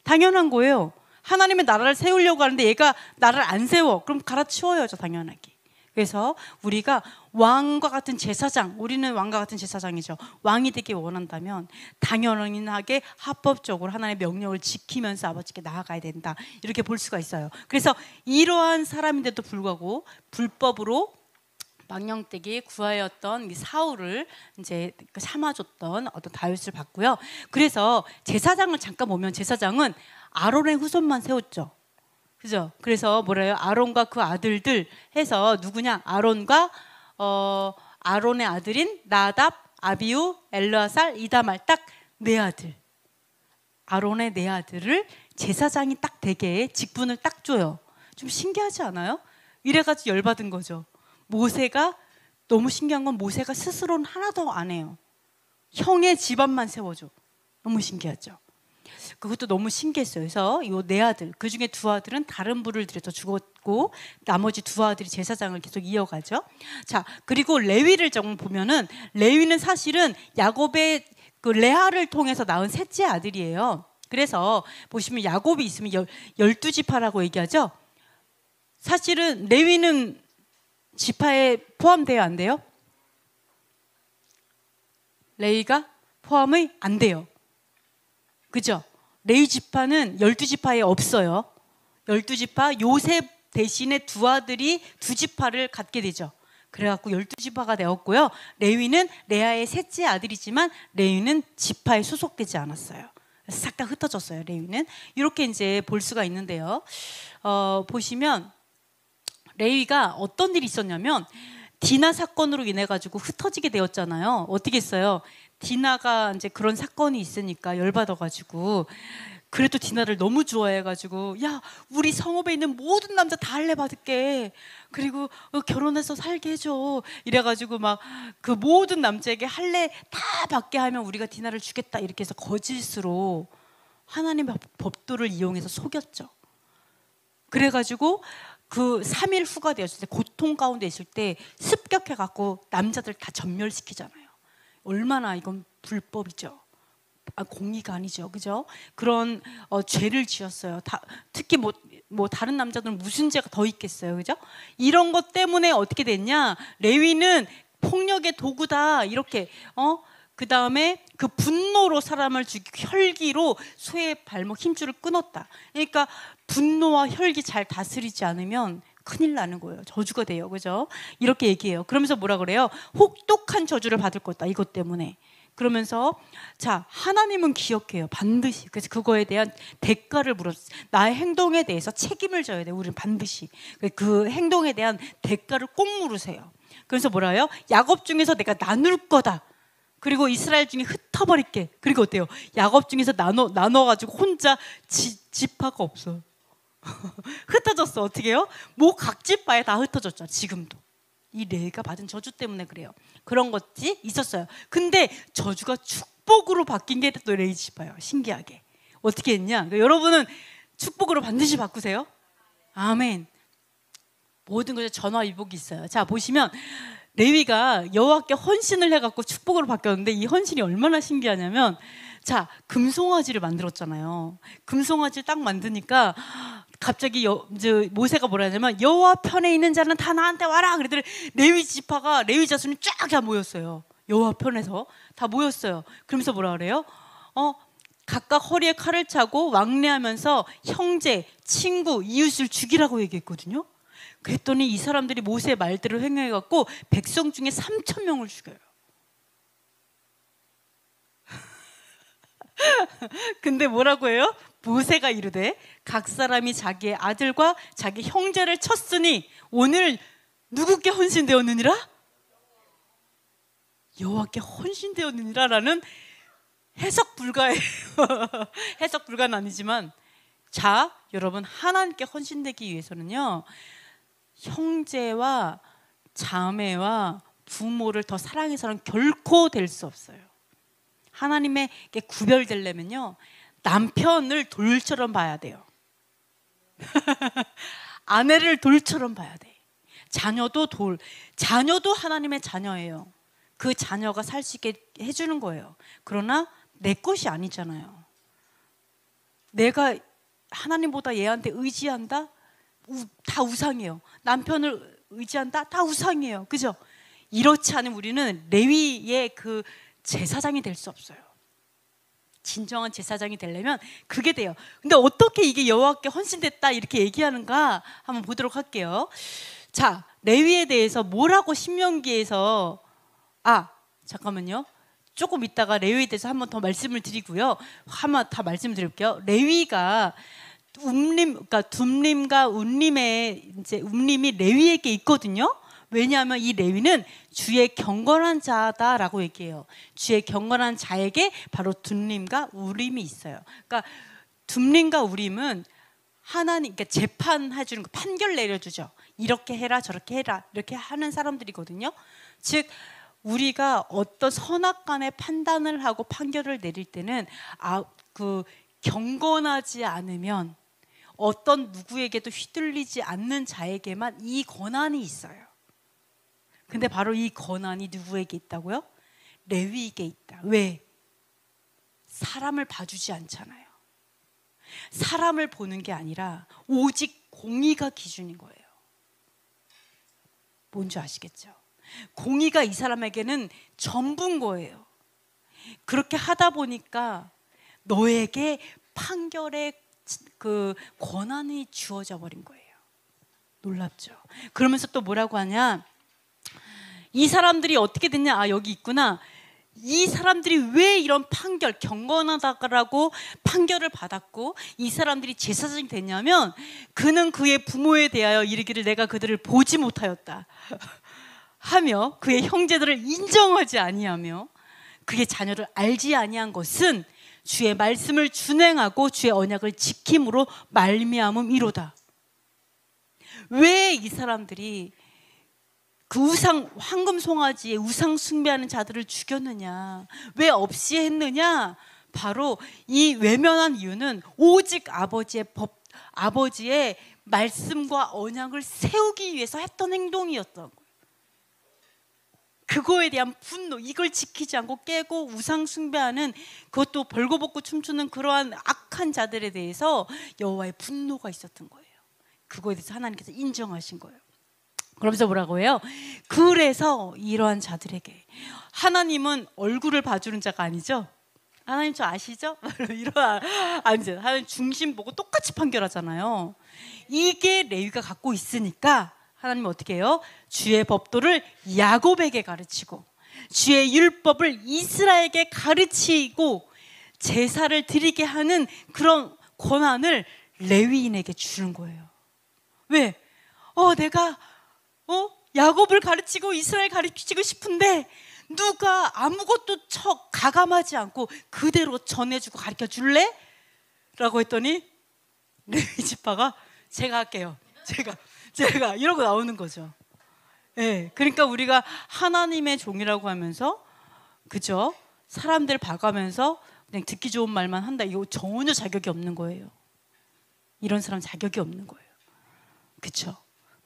당연한 거예요. 하나님의 나라를 세우려고 하는데 얘가 나라를 안 세워. 그럼 갈아치워야죠, 당연하게. 그래서 우리가 왕과 같은 제사장, 우리는 왕과 같은 제사장이죠. 왕이 되기 원한다면 당연하게 합법적으로 하나님의 명령을 지키면서 아버지께 나아가야 된다. 이렇게 볼 수가 있어요. 그래서 이러한 사람인데도 불구하고 불법으로 망령되게 구하였던 사울을 이제 삼아줬던 어떤 다윗을 봤고요. 그래서 제사장을 잠깐 보면 제사장은 아론의 후손만 세웠죠. 그죠? 그래서 뭐래요? 아론과 그 아들들 해서 누구냐? 아론의 아들인 나답, 아비우, 엘르아살, 이다말, 딱 네 아들. 아론의 네 아들을 제사장이 딱 되게 직분을 딱 줘요. 좀 신기하지 않아요? 이래가지고 열받은 거죠. 모세가, 너무 신기한 건 모세가 스스로는 하나도 안 해요. 형의 집안만 세워줘. 너무 신기하죠. 그것도 너무 신기했어요. 그래서 이 네 아들, 그 중에 두 아들은 다른 불을 들여서 죽었고 나머지 두 아들이 제사장을 계속 이어가죠. 자, 그리고 레위를 좀 보면은 레위는 사실은 야곱의 그 레아를 통해서 낳은 셋째 아들이에요. 그래서 보시면 야곱이 있으면 12지파라고 얘기하죠. 사실은 레위는 지파에 포함돼요, 안 돼요? 레위가 포함이 안 돼요. 그죠? 레위 지파는 12지파에 없어요. 12지파, 요셉 대신에 두 아들이 두 지파를 갖게 되죠. 그래갖고 12지파가 되었고요. 레위는 레아의 셋째 아들이지만 레위는 지파에 소속되지 않았어요. 싹 다 흩어졌어요, 레위는. 이렇게 이제 볼 수가 있는데요. 보시면 레위가 어떤 일이 있었냐면 디나 사건으로 인해 가지고 흩어지게 되었잖아요. 어떻게 했어요? 디나가 이제 그런 사건이 있으니까 열받아가지고, 그래도 디나를 너무 좋아해가지고, 야, 우리 성읍에 있는 모든 남자 다 할례 받을게. 그리고 결혼해서 살게 해줘. 이래가지고 막 그 모든 남자에게 할례 다 받게 하면 우리가 디나를 주겠다. 이렇게 해서 거짓으로 하나님의 법도를 이용해서 속였죠. 그래가지고 그 3일 후가 되었을 때, 고통 가운데 있을 때 습격해갖고 남자들 다 전멸시키잖아요. 얼마나 이건 불법이죠. 공의가 아니죠, 그죠? 그런 죄를 지었어요. 특히 뭐 다른 남자들은 무슨 죄가 더 있겠어요, 그죠? 이런 것 때문에 어떻게 됐냐? 레위는 폭력의 도구다, 이렇게 그 다음에 그 분노로 사람을 죽이고 혈기로 소의 발목 힘줄을 끊었다. 그러니까 분노와 혈기 잘 다스리지 않으면 큰일 나는 거예요. 저주가 돼요, 그죠? 이렇게 얘기해요. 그러면서 뭐라 그래요? 혹독한 저주를 받을 거다, 이것 때문에. 그러면서 자, 하나님은 기억해요, 반드시. 그래서 그거에 대한 대가를 물었어요. 나의 행동에 대해서 책임을 져야 돼요. 우리는 반드시 그 행동에 대한 대가를 꼭 물으세요. 그래서 뭐라 해요? 야곱 중에서 내가 나눌 거다. 그리고 이스라엘 중에 흩어버릴게. 그리고 어때요? 야곱 중에서 나눠가지고 혼자 지파가 없어요. 흩어졌어. 어떻게 해요? 목 각지바에 다 흩어졌죠. 지금도. 이 레위가 받은 저주 때문에 그래요. 그런 것이 있었어요. 근데 저주가 축복으로 바뀐 게 또 레위 지파예요. 신기하게. 어떻게 했냐? 그러니까 여러분은 축복으로 반드시 바꾸세요. 아멘. 모든 것에 전화위복이 있어요. 자, 보시면 레위가 여호와께 헌신을 해갖고 축복으로 바뀌었는데 이 헌신이 얼마나 신기하냐면, 자, 금송아지를 만들었잖아요. 금송아지를 딱 만드니까 갑자기 모세가 뭐라 하냐면, 여호와 편에 있는 자는 다 나한테 와라. 그랬더니 레위 지파가, 레위 자손이 쫙 다 모였어요. 여호와 편에서 다 모였어요. 그러면서 뭐라 그래요? 각각 허리에 칼을 차고 왕래하면서 형제, 친구, 이웃을 죽이라고 얘기했거든요. 그랬더니 이 사람들이 모세의 말대로 행해갖고 백성 중에 3,000명을 죽여요. 근데 뭐라고 해요? 모세가 이르되 각 사람이 자기의 아들과 자기 형제를 쳤으니 오늘 누구께 헌신되었느니라? 여호와께 헌신되었느니라 라는 해석 불가예요. 해석 불가는 아니지만, 자, 여러분, 하나님께 헌신되기 위해서는요, 형제와 자매와 부모를 더 사랑해서는 결코 될 수 없어요. 하나님에게 구별되려면요, 남편을 돌처럼 봐야 돼요. 아내를 돌처럼 봐야 돼. 자녀도 돌. 자녀도 하나님의 자녀예요. 그 자녀가 살 수 있게 해주는 거예요. 그러나 내 것이 아니잖아요. 내가 하나님보다 얘한테 의지한다? 다 우상이에요. 남편을 의지한다? 다 우상이에요. 그죠? 이렇지 않은 우리는 레위의 그 제사장이 될 수 없어요. 진정한 제사장이 되려면 그게 돼요. 근데 어떻게 이게 여호와께 헌신됐다 이렇게 얘기하는가 한번 보도록 할게요. 자, 레위에 대해서 뭐라고 신명기에서, 잠깐만요. 조금 이따가 레위에 대해서 한번 더 말씀을 드리고요. 한번 다 말씀드릴게요. 레위가 그러니까 둠림과 운림의 이제 운림이 레위에게 있거든요. 왜냐하면 이 레위는 주의 경건한 자다라고 얘기해요. 주의 경건한 자에게 바로 둠림과 우림이 있어요. 그러니까 둠림과 우림은 하나님, 그러니까 재판해 주는 거, 판결 내려주죠. 이렇게 해라, 저렇게 해라, 이렇게 하는 사람들이거든요. 즉 우리가 어떤 선악간의 판단을 하고 판결을 내릴 때는 그 경건하지 않으면 어떤 누구에게도 휘둘리지 않는 자에게만 이 권한이 있어요. 근데 바로 이 권한이 누구에게 있다고요? 레위에게 있다. 왜? 사람을 봐주지 않잖아요. 사람을 보는 게 아니라 오직 공의가 기준인 거예요. 뭔지 아시겠죠? 공의가 이 사람에게는 전부인 거예요. 그렇게 하다 보니까 너에게 판결의 그 권한이 주어져 버린 거예요. 놀랍죠? 그러면서 또 뭐라고 하냐? 이 사람들이 어떻게 됐냐? 여기 있구나. 이 사람들이 왜 이런 판결, 경건하다라고 판결을 받았고 이 사람들이 제사장이 됐냐면, 그는 그의 부모에 대하여 이르기를 내가 그들을 보지 못하였다 하며 그의 형제들을 인정하지 아니하며 그의 자녀를 알지 아니한 것은 주의 말씀을 준행하고 주의 언약을 지킴으로 말미암음이로다. 왜 이 사람들이 그 우상, 황금 송아지의 우상 숭배하는 자들을 죽였느냐, 왜 없이 했느냐? 바로 이 외면한 이유는 오직 아버지의 법, 아버지의 말씀과 언약을 세우기 위해서 했던 행동이었던 거예요. 그거에 대한 분노, 이걸 지키지 않고 깨고 우상 숭배하는, 그것도 벌거벗고 춤추는 그러한 악한 자들에 대해서 여호와의 분노가 있었던 거예요. 그거에 대해서 하나님께서 인정하신 거예요. 그러면서 뭐라고 해요? 그래서 이러한 자들에게, 하나님은 얼굴을 봐주는 자가 아니죠? 하나님 저 아시죠? 아니죠. 하나님 중심 보고 똑같이 판결하잖아요. 이게 레위가 갖고 있으니까 하나님은 어떻게 해요? 주의 법도를 야곱에게 가르치고 주의 율법을 이스라엘에게 가르치고 제사를 드리게 하는 그런 권한을 레위인에게 주는 거예요. 왜? 내가 야곱을 가르치고 이스라엘 가르치고 싶은데 누가 아무것도 가감하지 않고 그대로 전해주고 가르쳐 줄래? 라고 했더니 레위 지파가 제가 할게요. 제가 이러고 나오는 거죠. 예, 그러니까 우리가 하나님의 종이라고 하면서, 그죠? 사람들 봐가면서 그냥 듣기 좋은 말만 한다. 이거 전혀 자격이 없는 거예요. 이런 사람 자격이 없는 거예요. 그죠?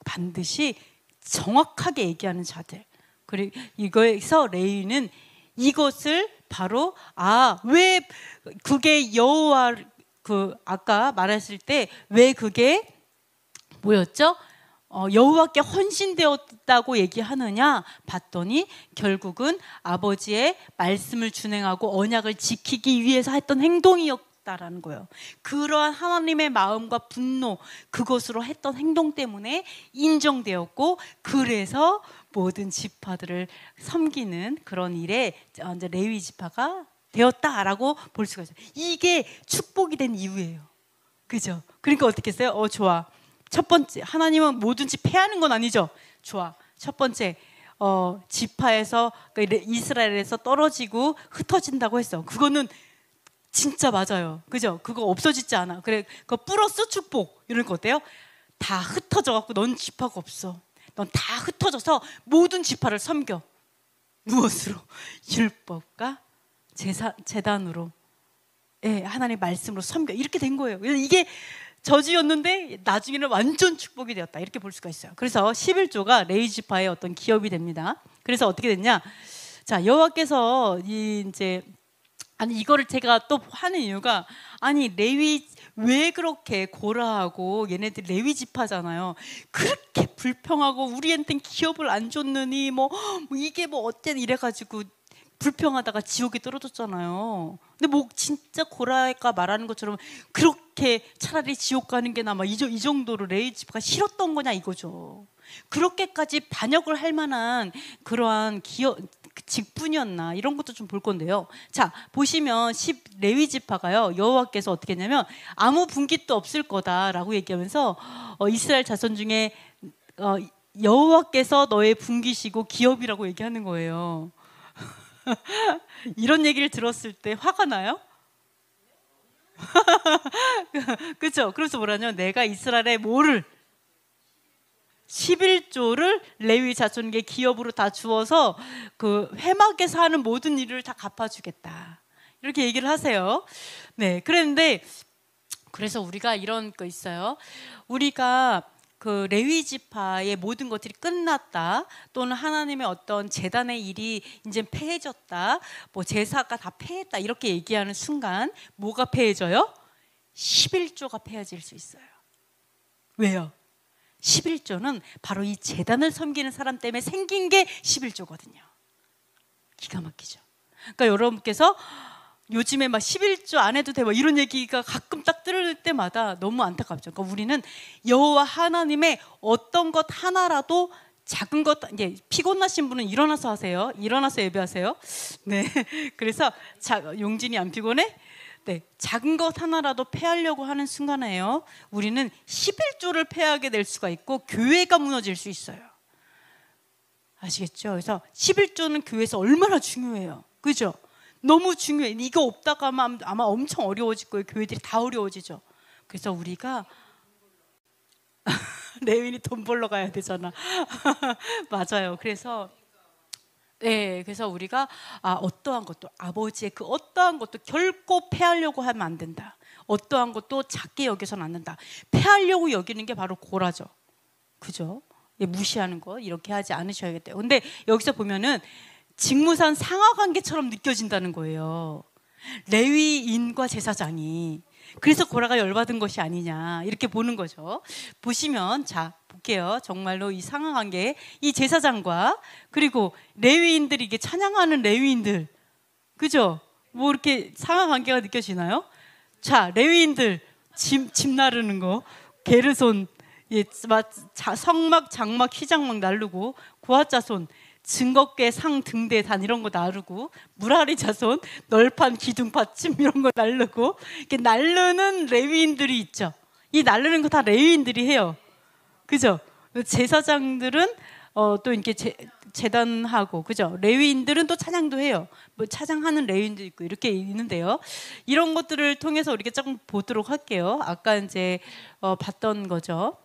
반드시 정확하게 얘기하는 자들. 그리고 이거에서 레위는 이것을 바로 왜 그게 여호와 아까 말했을 때 왜 그게 뭐였죠? 여호와께 헌신되었다고 얘기하느냐 봤더니 결국은 아버지의 말씀을 준행하고 언약을 지키기 위해서 했던 행동이었다라는 거예요. 그러한 하나님의 마음과 분노, 그것으로 했던 행동 때문에 인정되었고, 그래서 모든 지파들을 섬기는 그런 일에 이제 레위 지파가 되었다라고 볼 수가 있어요. 이게 축복이 된 이유예요. 그죠? 그러니까 어떻게 했어요? 좋아. 첫 번째, 하나님은 뭐든지 패하는 건 아니죠. 좋아. 첫 번째, 지파에서, 이스라엘에서 떨어지고 흩어진다고 했어. 그거는 진짜 맞아요. 그죠? 그거 없어지지 않아. 그래, 그거 플러스 축복. 이런 거 어때요? 다 흩어져 갖고 넌 지파가 없어. 넌 다 흩어져서 모든 지파를 섬겨. 무엇으로? 율법과 제단으로. 예, 하나님의 말씀으로 섬겨. 이렇게 된 거예요. 이게 저주였는데 나중에는 완전 축복이 되었다, 이렇게 볼 수가 있어요. 그래서 11조가 레위 지파의 어떤 기업이 됩니다. 그래서 어떻게 됐냐? 자, 여호와께서 이거를 제가 또 하는 이유가, 레위 왜 그렇게 고라하고 얘네들 레위 지파잖아요. 그렇게 불평하고 우리한테는 기업을 안 줬느니 이게 어쨌든 이래가지고 불평하다가 지옥에 떨어졌잖아요. 근데 진짜 고라가 말하는 것처럼 그렇게 차라리 지옥 가는 게 나아 이 정도로 레위 지파가 싫었던 거냐 이거죠. 그렇게까지 반역을 할 만한 그러한 직분이었나, 이런 것도 좀 볼 건데요. 자, 보시면 레위 지파가요, 여호와께서 어떻게 했냐면 아무 분깃도 없을 거다라고 얘기하면서 이스라엘 자손 중에 여호와께서 너의 분깃이고 기업이라고 얘기하는 거예요. 이런 얘기를 들었을 때 화가 나요? 그렇죠? 그래서 뭐라냐면 내가 이스라엘에 11조를 레위 자손에게 기업으로 다 주어서 그 회막에서 하는 모든 일을 다 갚아주겠다, 이렇게 얘기를 하세요. 네, 그래서 우리가 이런 거 있어요. 우리가 그 레위 지파의 모든 것들이 끝났다, 또는 하나님의 어떤 제단의 일이 이제 폐해졌다, 제사가 다 폐했다, 이렇게 얘기하는 순간 뭐가 폐해져요? 11조가 폐해질 수 있어요. 왜요? 11조는 바로 이 제단을 섬기는 사람 때문에 생긴 게 11조거든요. 기가 막히죠. 그러니까 여러분께서 요즘에 11조 안 해도 돼 이런 얘기가 가끔 딱 들을 때마다 너무 안타깝죠. 그러니까 우리는 여호와 하나님의 어떤 것 하나라도, 작은 것, 이제 피곤하신 분은 일어나서 하세요. 일어나서 예배하세요. 네, 그래서 용진이 안 피곤해? 네, 작은 것 하나라도 패하려고 하는 순간에요, 우리는 11조를 패하게 될 수가 있고 교회가 무너질 수 있어요. 아시겠죠? 그래서 11조는 교회에서 얼마나 중요해요. 그죠? 너무 중요해. 이거 없다가 아마 엄청 어려워질 거예요. 교회들이 다 어려워지죠. 그래서 우리가 레위니 돈 벌러 가야 되잖아. 맞아요. 그래서 우리가 어떠한 것도, 아버지의 그 어떠한 것도 결코 패하려고 하면 안 된다. 어떠한 것도 작게 여겨서는 안 된다. 패하려고 여기는 게 바로 고라죠. 그죠? 무시하는 거 이렇게 하지 않으셔야겠대요. 근데 여기서 보면은 직무상 상하관계처럼 느껴진다는 거예요. 레위인과 제사장이. 그래서 고라가 열받은 것이 아니냐, 이렇게 보는 거죠. 보시면, 자, 볼게요. 정말로 이 상하관계, 이 제사장과 그리고 레위인들이, 이게 찬양하는 레위인들, 그죠? 이렇게 상하관계가 느껴지나요? 자, 레위인들 집 나르는 거, 게르손, 성막, 장막, 휘장막 나르고, 고아자손 증거궤, 상, 등대, 단 이런 거 나르고, 무라리 자손 널판, 기둥, 받침 이런 거 나르고, 이렇게 나르는 레위인들이 있죠. 이 나르는 거 다 레위인들이 해요. 그죠? 제사장들은 또 이렇게 재단하고, 그죠? 레위인들은 또 찬양도 해요. 뭐 찬양하는 레위인도 있고 이렇게 있는데요. 이런 것들을 통해서 우리가 조금 보도록 할게요. 아까 이제 봤던 거죠.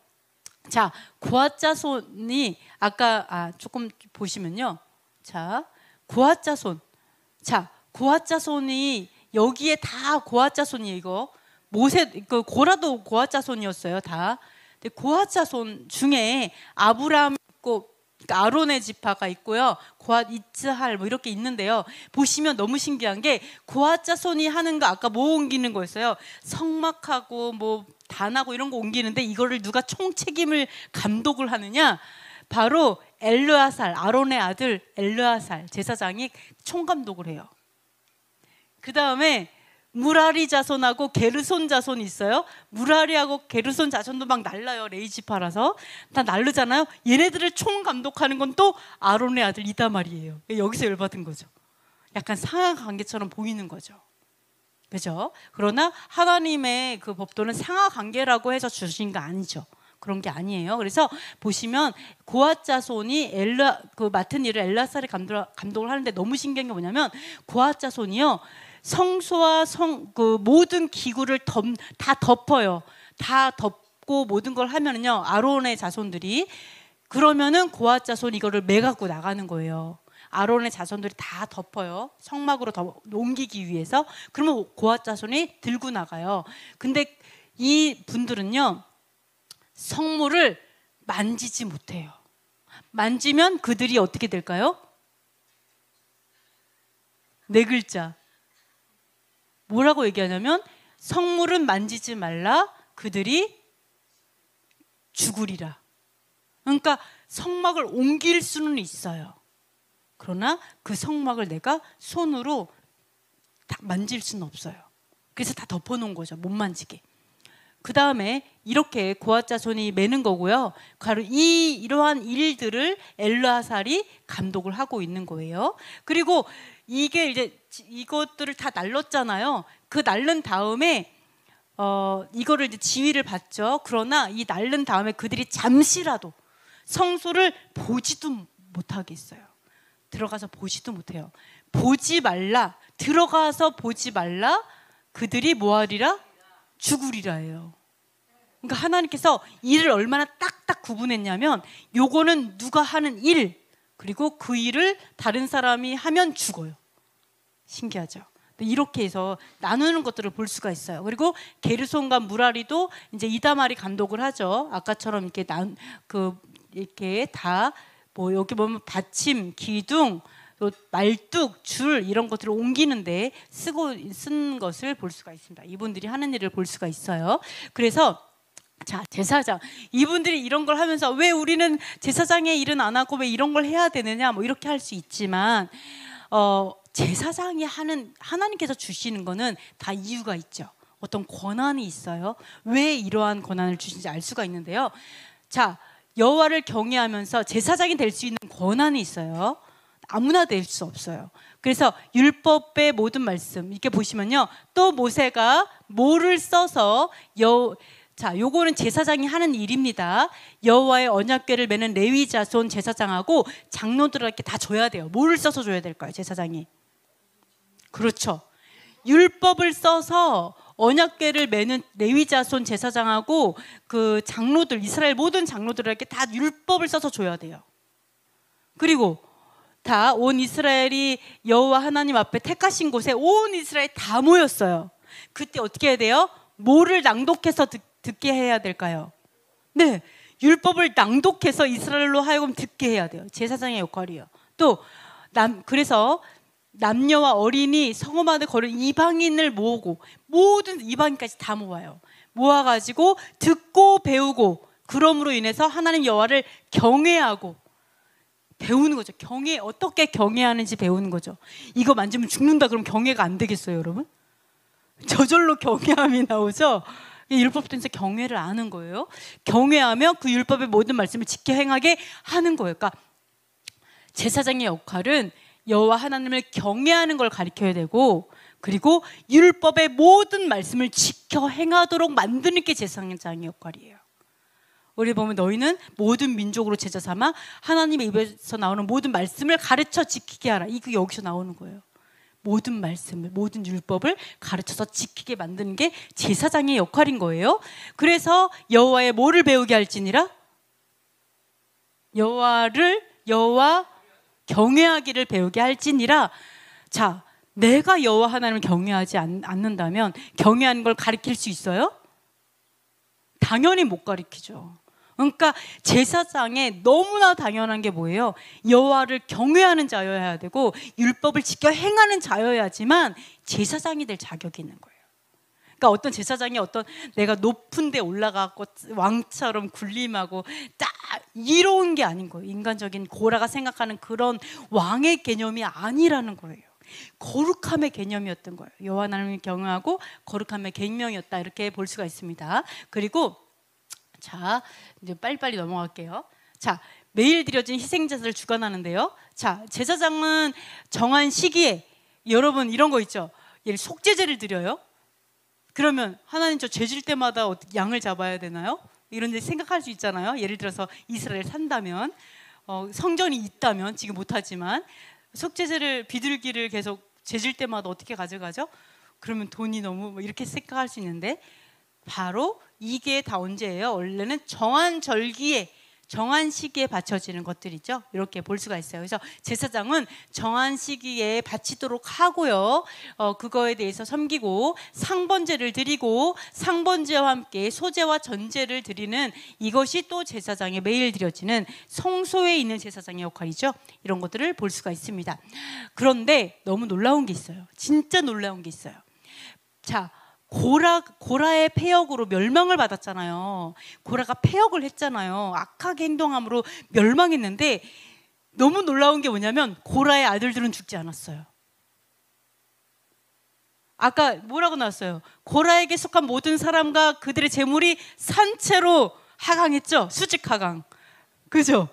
자, 고핫자손이 아까 조금 보시면요. 자, 고핫자손. 자, 고핫자손이 여기에 다 고핫자손이에요. 이거 그 고라도 고핫자손이었어요. 다. 근데 고핫자손 중에 아브라함 있고, 그러니까 아론의 지파가 있고요. 고핫, 이츠할 뭐 이렇게 있는데요. 보시면 너무 신기한 게 고핫자손이 하는 거 아까 뭐 옮기는 거였어요. 성막하고 뭐 단하고 이런 거 옮기는데 이거를 누가 총책임을 감독을 하느냐? 바로 엘르아살, 아론의 아들 엘르아살 제사장이 총감독을 해요. 그 다음에 무라리 자손하고 게르손 자손이 있어요. 무라리하고 게르손 자손도 막 날라요. 레이지파라서 다 날르잖아요. 얘네들을 총감독하는 건 또 아론의 아들 이다말이에요. 여기서 열받은 거죠. 약간 상하관계처럼 보이는 거죠. 그죠? 그러나 하나님의 그 법도는 상하관계라고 해서 주신 거 아니죠. 그런 게 아니에요. 그래서 보시면 고핫 자손이 그 맡은 일을 엘라살이 감독을 하는데 너무 신기한 게 뭐냐면 고핫 자손이요. 성소와 그 모든 기구를 다 덮어요. 다 덮고 모든 걸 하면은요. 아론의 자손들이 그러면은 고핫 자손 이거를 매갖고 나가는 거예요. 아론의 자손들이 다 덮어요. 성막으로 옮기기 위해서. 그러면 고핫 자손이 들고 나가요. 근데 이 분들은요. 성물을 만지지 못해요. 만지면 그들이 어떻게 될까요? 네 글자. 뭐라고 얘기하냐면 성물은 만지지 말라 그들이 죽으리라. 그러니까 성막을 옮길 수는 있어요. 그러나 그 성막을 내가 손으로 다 만질 수는 없어요. 그래서 다 덮어놓은 거죠. 못 만지게. 그 다음에 이렇게 고핫 자손이 매는 거고요. 바로 이러한 일들을 엘르아살이 감독을 하고 있는 거예요. 그리고 이게 이제 이것들을 다 날렸잖아요. 그 날른 다음에 이거를 이제 지휘를 받죠. 그러나 이 날른 다음에 그들이 잠시라도 성소를 보지도 못하겠어요. 들어가서 보지도 못해요. 보지 말라. 들어가서 보지 말라. 그들이 뭐하리라? 죽으리라예요. 그러니까 하나님께서 일을 얼마나 딱딱 구분했냐면 요거는 누가 하는 일 그리고 그 일을 다른 사람이 하면 죽어요. 신기하죠. 이렇게 해서 나누는 것들을 볼 수가 있어요. 그리고 게르손과 무라리도 이제 이다말이 감독을 하죠. 아까처럼 이렇게 이렇게 다 뭐 여기 보면 받침, 기둥, 또 말뚝, 줄 이런 것들을 옮기는데 쓴 것을 볼 수가 있습니다. 이분들이 하는 일을 볼 수가 있어요. 그래서 자, 제사장 이분들이 이런 걸 하면서 왜 우리는 제사장의 일은 안 하고 왜 이런 걸 해야 되느냐 뭐 이렇게 할 수 있지만 제사장이 하는 하나님께서 주시는 거는 다 이유가 있죠. 어떤 권한이 있어요. 왜 이러한 권한을 주신지 알 수가 있는데요. 자, 여호와를 경외하면서 제사장이 될 수 있는 권한이 있어요. 아무나 될 수 없어요. 그래서 율법의 모든 말씀 이렇게 보시면요. 또 모세가 모를 써서 자, 요거는 제사장이 하는 일입니다. 여호와의 언약궤를 매는 레위 자손 제사장하고 장로들에게 다 줘야 돼요. 뭐를 써서 줘야 될까요, 제사장이? 그렇죠. 율법을 써서 언약궤를 매는 레위 자손 제사장하고 그 장로들, 이스라엘 모든 장로들에게 다 율법을 써서 줘야 돼요. 그리고 다 온 이스라엘이 여호와 하나님 앞에 택하신 곳에 온 이스라엘 다 모였어요. 그때 어떻게 해야 돼요? 뭐를 낭독해서 듣게 해야 될까요? 네, 율법을 낭독해서 이스라엘로 하여금 듣게 해야 돼요. 제사장의 역할이에요. 또 그래서 남녀와 어린이 성읍 안에 거른 이방인을 모으고 모든 이방인까지 다 모아요. 모아가지고 듣고 배우고 그럼으로 인해서 하나님 여호와를 경외하고 배우는 거죠. 어떻게 경외하는지 배우는 거죠. 이거 만지면 죽는다 그러면 경외가 안 되겠어요, 여러분? 저절로 경외함이 나오죠. 율법부터 경외를 아는 거예요. 경외하며 그 율법의 모든 말씀을 지켜 행하게 하는 거예요. 그러니까 제사장의 역할은 여호와 하나님을 경외하는 걸 가르쳐야 되고 그리고 율법의 모든 말씀을 지켜 행하도록 만드는 게 제사장의 역할이에요. 우리 보면 너희는 모든 민족으로 제자 삼아 하나님의 입에서 나오는 모든 말씀을 가르쳐 지키게 하라. 이게 여기서 나오는 거예요. 모든 말씀을, 모든 율법을 가르쳐서 지키게 만드는 게 제사장의 역할인 거예요. 그래서 여호와의 뭐를 배우게 할지니라? 여호와 경외하기를 배우게 할지니라. 자, 내가 여호와 하나님을 경외하지 않는다면 경외하는 걸 가르칠 수 있어요? 당연히 못 가르치죠. 그러니까 제사장에 너무나 당연한 게 뭐예요? 여호와를 경외하는 자여야 되고 율법을 지켜 행하는 자여야지만 제사장이 될 자격이 있는 거예요. 그러니까 어떤 제사장이 어떤 내가 높은 데 올라가고 왕처럼 군림하고 딱 이로운 게 아닌 거예요. 인간적인 고라가 생각하는 그런 왕의 개념이 아니라는 거예요. 거룩함의 개념이었던 거예요. 여호와 하나님을 경외하고 거룩함의 계명이었다, 이렇게 볼 수가 있습니다. 그리고 자, 이제 빨리빨리 넘어갈게요. 자, 매일 드려진 희생제사를 주관하는데요. 자, 제사장은 정한 시기에, 여러분 이런 거 있죠. 예를 속죄제를 드려요. 그러면 하나님 저 죄질 때마다 양을 잡아야 되나요? 이런 데 생각할 수 있잖아요. 예를 들어서 이스라엘 산다면, 성전이 있다면, 지금 못하지만 속죄제를 비둘기를 계속 죄질 때마다 어떻게 가져가죠? 그러면 돈이 너무 뭐 이렇게 생각할 수 있는데, 바로 이게 다 언제예요? 원래는 정한 절기에, 정한 시기에 바쳐지는 것들이죠. 이렇게 볼 수가 있어요. 그래서 제사장은 정한 시기에 바치도록 하고요, 그거에 대해서 섬기고 상번제를 드리고 상번제와 함께 소제와 전제를 드리는, 이것이 또 제사장의 매일 드려지는 성소에 있는 제사장의 역할이죠. 이런 것들을 볼 수가 있습니다. 그런데 너무 놀라운 게 있어요. 진짜 놀라운 게 있어요. 자, 고라의 패역으로 멸망을 받았잖아요. 고라가 패역을 했잖아요. 악하게 행동함으로 멸망했는데, 너무 놀라운 게 뭐냐면 고라의 아들들은 죽지 않았어요. 아까 뭐라고 나왔어요? 고라에게 속한 모든 사람과 그들의 재물이 산채로 하강했죠. 수직 하강. 그죠?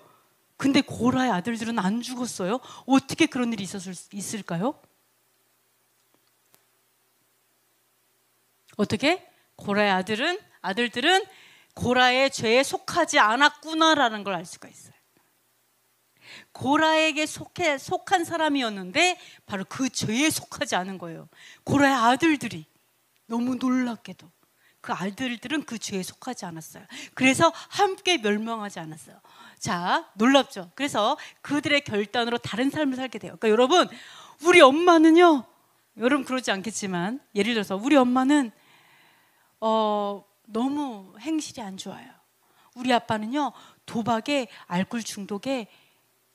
근데 고라의 아들들은 안 죽었어요. 어떻게 그런 일이 있을까요? 어떻게? 고라의 아들들은 고라의 죄에 속하지 않았구나라는 걸 알 수가 있어요. 고라에게 속한 사람이었는데 바로 그 죄에 속하지 않은 거예요. 고라의 아들들이. 너무 놀랍게도 그 아들들은 그 죄에 속하지 않았어요. 그래서 함께 멸망하지 않았어요. 자, 놀랍죠? 그래서 그들의 결단으로 다른 삶을 살게 돼요. 그러니까 여러분, 우리 엄마는요, 여러분 그러지 않겠지만, 예를 들어서 우리 엄마는 너무 행실이 안 좋아요. 우리 아빠는요, 도박에, 알코올 중독에,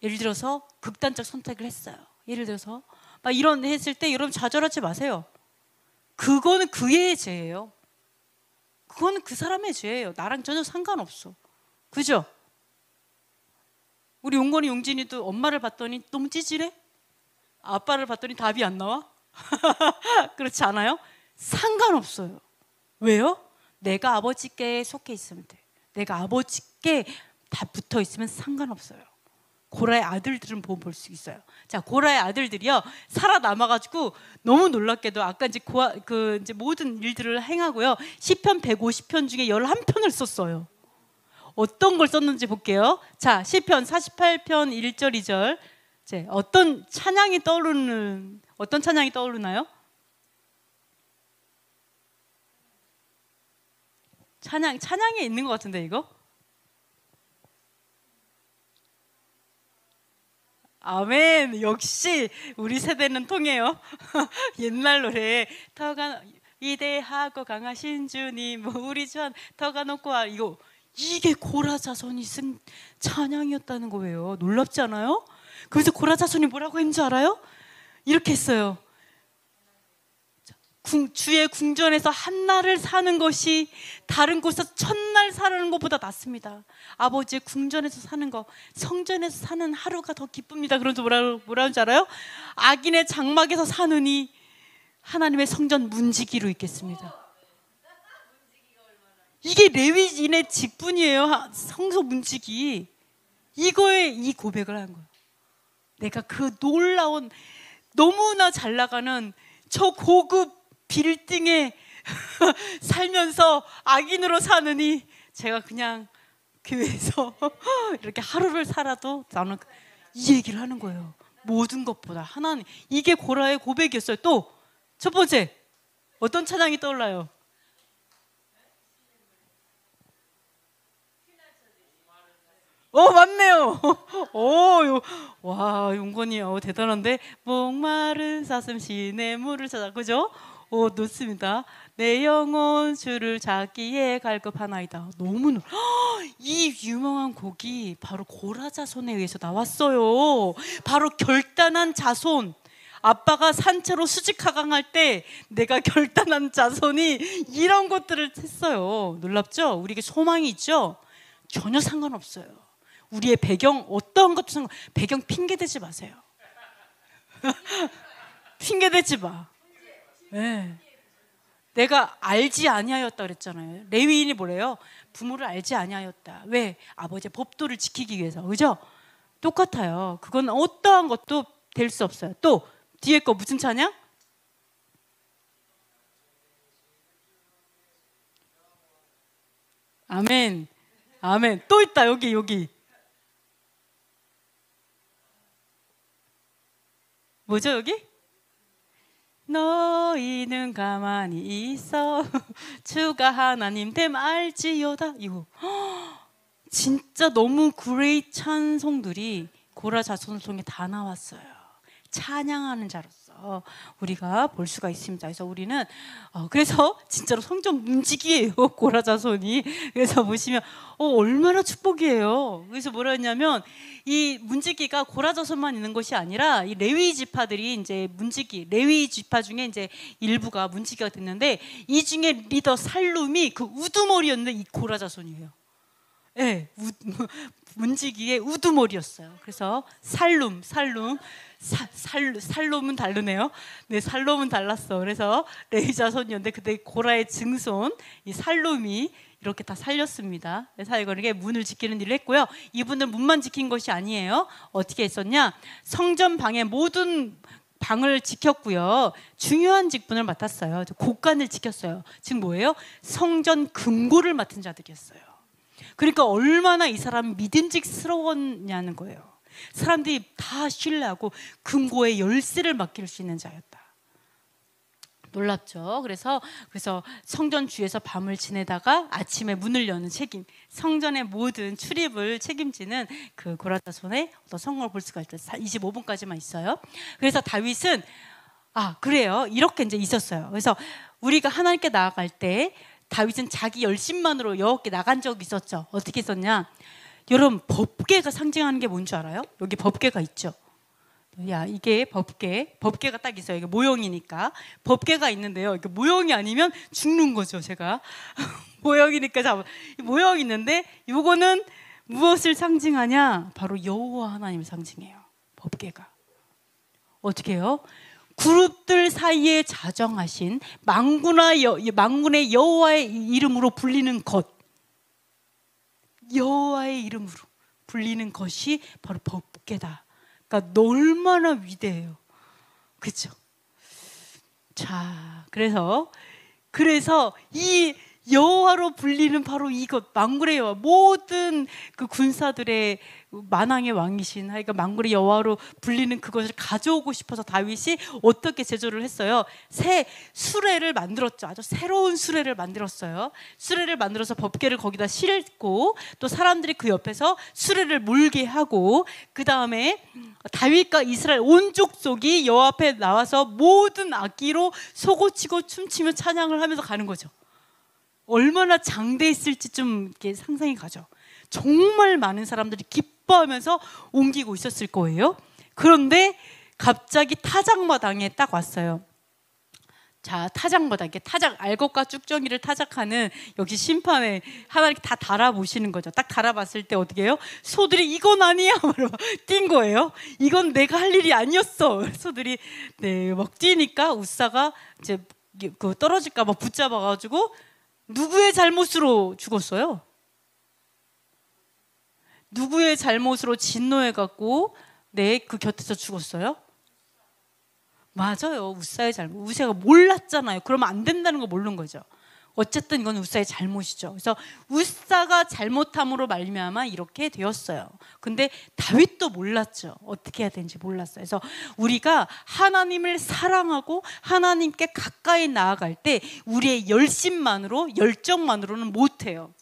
예를 들어서 극단적 선택을 했어요. 예를 들어서 막 이런 했을 때 여러분 좌절하지 마세요. 그거는 그의 죄예요. 그거는 그 사람의 죄예요. 나랑 전혀 상관없어. 그죠? 우리 용건이 용진이도 엄마를 봤더니 너무 찌질해? 아빠를 봤더니 답이 안 나와? 그렇지 않아요? 상관없어요. 왜요? 내가 아버지께 속해 있으면 돼. 내가 아버지께 다 붙어 있으면 상관없어요. 고라의 아들들은 볼 수 있어요. 자, 고라의 아들들이요, 살아남아가지고 너무 놀랍게도 아까 이제 이제 모든 일들을 행하고요, 시편 150편 중에 11편을 썼어요. 어떤 걸 썼는지 볼게요. 자, 시편 48편 1절 2절. 어떤 찬양이 떠오르나요? 찬양에 있는 것 같은데, 이거? 아멘. 역시 우리 세대는 통해요. 옛날 노래, 터가 위대하고 강하신 주님, 우리 주 터가 높고, 이게 고라 자손이 쓴 찬양이었다는 거예요. 놀랍지 않아요? 그래서 고라 자손이 뭐라고 했는지 알아요? 이렇게 했어요. 주의 궁전에서 한날을 사는 것이 다른 곳에서 천날 사는 것보다 낫습니다. 아버지의 궁전에서 사는 거, 성전에서 사는 하루가 더 기쁩니다. 그런지 뭐라는지 알아요? 악인의 장막에서 사느니 하나님의 성전 문지기로 있겠습니다. 이게 레위인의 직분이에요. 성소 문지기. 이거에 이 고백을 한 거예요. 내가 그 놀라운, 너무나 잘 나가는 저 고급 빌딩에 살면서 악인으로 사느니 제가 그냥 교회에서 이렇게 하루를 살아도 나는 이 얘기를 하는 거예요. 모든 것보다 하나님, 이게 고라의 고백이었어요. 또 첫 번째 어떤 찬양이 떠올라요? 맞네요. 와, 용건이 대단한데. 목마른 사슴 시내 물을 찾아, 그죠? 놓습니다. 내 영혼 주를 찾기에 갈급하나이다. 너무 이 유명한 곡이 바로 고라 자손에 의해서 나왔어요. 바로 결단한 자손. 아빠가 산채로 수직하강할 때 내가 결단한 자손이 이런 것들을 했어요. 놀랍죠? 우리에게 소망이 있죠? 전혀 상관없어요. 우리의 배경 어떤 것도 배경 핑계 대지 마세요. 핑계 대지 마. 네. 내가 알지 아니하였다 그랬잖아요. 레위인이 뭐래요? 부모를 알지 아니하였다. 왜? 아버지의 법도를 지키기 위해서. 그죠? 똑같아요. 그건 어떠한 것도 될 수 없어요. 또 뒤에 거 무슨 찬양? 아멘. 아멘. 또 있다. 여기. 뭐죠 여기? 너희는 가만히 있어 주가 하나님 됨 알지요다. 이거 진짜 너무 그레이트 찬송들이 고라 자손송에 다 나왔어요. 찬양하는 자로서 우리가 볼 수가 있습니다. 그래서 우리는 그래서 진짜로 성전 문지기예요, 고라 자손이. 그래서 보시면 얼마나 축복이에요. 그래서 뭐라 했냐면 이 문지기가 고라 자손만 있는 것이 아니라 이 레위 지파들이 이제 문지기, 레위 지파 중에 이제 일부가 문지기가 됐는데 이 중에 리더 살룸이 그 우두머리였는데 이 고라 자손이에요. 네, 문지기의 우두머리였어요. 그래서 살롬은 다르네요. 네, 살롬은 달랐어. 그래서 레위 자손이었는데 그때 고라의 증손 이 살롬이 이렇게 다 살렸습니다. 그래서 이게 문을 지키는 일을 했고요. 이분은 문만 지킨 것이 아니에요. 어떻게 했었냐? 성전 방의 모든 방을 지켰고요. 중요한 직분을 맡았어요. 곳간을 지켰어요. 즉 뭐예요? 성전 금고를 맡은 자들이었어요. 그러니까 얼마나 이 사람이 믿음직스러웠냐는 거예요. 사람들이 다 신뢰하고 금고의 열쇠를 맡길 수 있는 자였다. 놀랍죠. 그래서 성전 주에서 밤을 지내다가 아침에 문을 여는 책임, 성전의 모든 출입을 책임지는 그 고라 자손의 어떤 성공을 볼 수가 있어요. 25분까지만 있어요. 그래서 다윗은 그래요. 이렇게 이제 있었어요. 그래서 우리가 하나님께 나아갈 때 다윗은 자기 열심만으로 여호와께 나간 적이 있었죠. 어떻게 했었냐? 여러분, 법궤가 상징하는 게 뭔지 알아요? 여기 법궤가 있죠. 이게 법궤가 딱 있어요. 이게 모형이니까 법궤가 있는데요. 이게 모형이 아니면 죽는 거죠. 제가 모형이니까 모형이 있는데 이거는 무엇을 상징하냐? 바로 여호와 하나님을 상징해요. 법궤가 어떻게 해요? 그룹들 사이에 자정하신 만군의 여호와의 이름으로 불리는 것, 여호와의 이름으로 불리는 것이 바로 법궤다. 그러니까 얼마나 위대해요. 그렇죠? 자, 그래서 이 여호와로 불리는 바로 이것, 만군의 여호와, 모든 그 군사들의 만왕의 왕이신 하여가 만군의 여호와로 불리는 그것을 가져오고 싶어서 다윗이 어떻게 제조를 했어요? 새 수레를 만들었죠. 아주 새로운 수레를 만들었어요. 수레를 만들어서 법궤를 거기다 싣고 또 사람들이 그 옆에서 수레를 몰게 하고 그 다음에 다윗과 이스라엘 온 족속이 여호와 앞에 나와서 모든 악기로 소고치고 춤추며 찬양을 하면서 가는 거죠. 얼마나 장대했을지 좀 이렇게 상상이 가죠. 정말 많은 사람들이 기뻐하면서 옮기고 있었을 거예요. 그런데 갑자기 타작마당에 딱 왔어요. 자, 타작마당, 타작, 알곡과 쭉정이를 타작하는 역시 심판에 하나님 다 달아보시는 거죠. 딱 달아봤을 때 어떻게 해요? 소들이 이건 아니야, 뛴 거예요. 이건 내가 할 일이 아니었어. 소들이 막 뛰니까 우사가 이제 그 떨어질까봐 붙잡아가지고 누구의 잘못으로 죽었어요? 누구의 잘못으로 진노해갖고 그 곁에서 죽었어요? 맞아요. 우사의 잘못. 우사가 몰랐잖아요. 그러면 안 된다는 거 모르는 거죠. 어쨌든 이건 웃사의 잘못이죠. 그래서 웃사가 잘못함으로 말미암아 이렇게 되었어요. 근데 다윗도 몰랐죠. 어떻게 해야 되는지 몰랐어요. 그래서 우리가 하나님을 사랑하고 하나님께 가까이 나아갈 때 우리의 열정만으로는 못해요.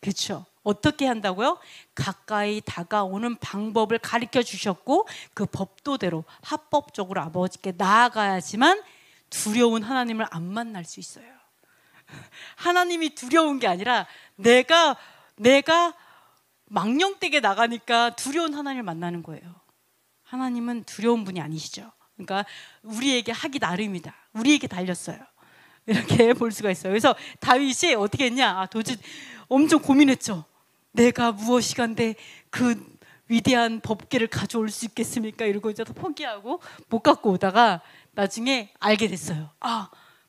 그렇죠? 어떻게 한다고요? 가까이 다가오는 방법을 가르쳐 주셨고 그 법도대로 합법적으로 아버지께 나아가야지만 두려운 하나님을 안 만날 수 있어요. 하나님이 두려운 게 아니라 내가 망령되게 나가니까 두려운 하나님을 만나는 거예요. 하나님은 두려운 분이 아니시죠. 그러니까 우리에게 하기 나름이다. 우리에게 달렸어요. 이렇게 볼 수가 있어요. 그래서 다윗이 어떻게 했냐? 도대체 엄청 고민했죠. 내가 무엇이간데 그 위대한 법궤를 가져올 수 있겠습니까? 이러고 이제 포기하고 못 갖고 오다가 나중에 알게 됐어요.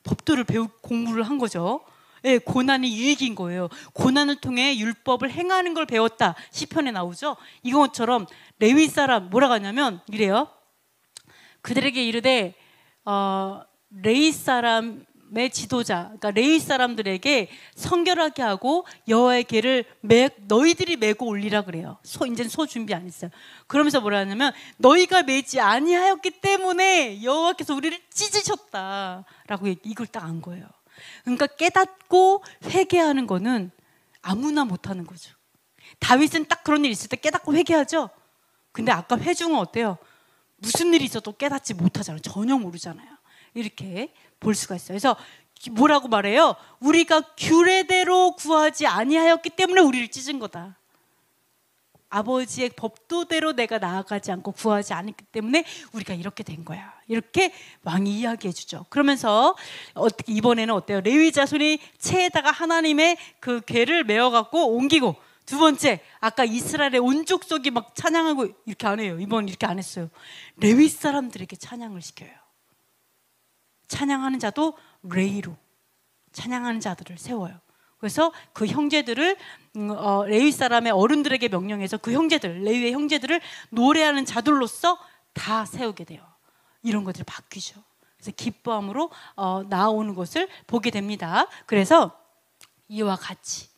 법도를 공부를 한 거죠. 예, 고난이 유익인 거예요. 고난을 통해 율법을 행하는 걸 배웠다. 시편에 나오죠. 이것처럼 레위 사람 뭐라고 하냐면 이래요. 그들에게 이르되 레위 사람의 지도자, 그러니까 레위 사람들에게 성결하게 하고 여호와의 궤를 너희들이 메고 올리라 그래요. 이제는 소 준비 안 했어요. 그러면서 뭐라 하냐면 너희가 메지 아니하였기 때문에 여호와께서 우리를 찢으셨다라고 이걸 딱 안 거예요. 그러니까 깨닫고 회개하는 거는 아무나 못하는 거죠. 다윗은 딱 그런 일 있을 때 깨닫고 회개하죠. 근데 아까 회중은 어때요? 무슨 일이 있어도 깨닫지 못하잖아요. 전혀 모르잖아요. 이렇게 볼 수가 있어요. 그래서 뭐라고 말해요? 우리가 규례대로 구하지 아니하였기 때문에 우리를 찢은 거다. 아버지의 법도대로 내가 나아가지 않고 구하지 않았기 때문에 우리가 이렇게 된 거야. 이렇게 왕이 이야기해 주죠. 그러면서 이번에는 어때요? 레위 자손이 채에다가 하나님의 그 궤를 메어갖고 옮기고, 두 번째, 아까 이스라엘의 온 족속이 막 찬양하고 이렇게 안 해요. 이번 이렇게 안 했어요. 레위 사람들에게 찬양을 시켜요. 찬양하는 자도 레위로 찬양하는 자들을 세워요. 그래서 그 형제들을 레위 사람의 어른들에게 명령해서 그 형제들, 레위의 형제들을 노래하는 자들로서 다 세우게 돼요. 이런 것들이 바뀌죠. 그래서 기뻐함으로 나오는 것을 보게 됩니다. 그래서 이와 같이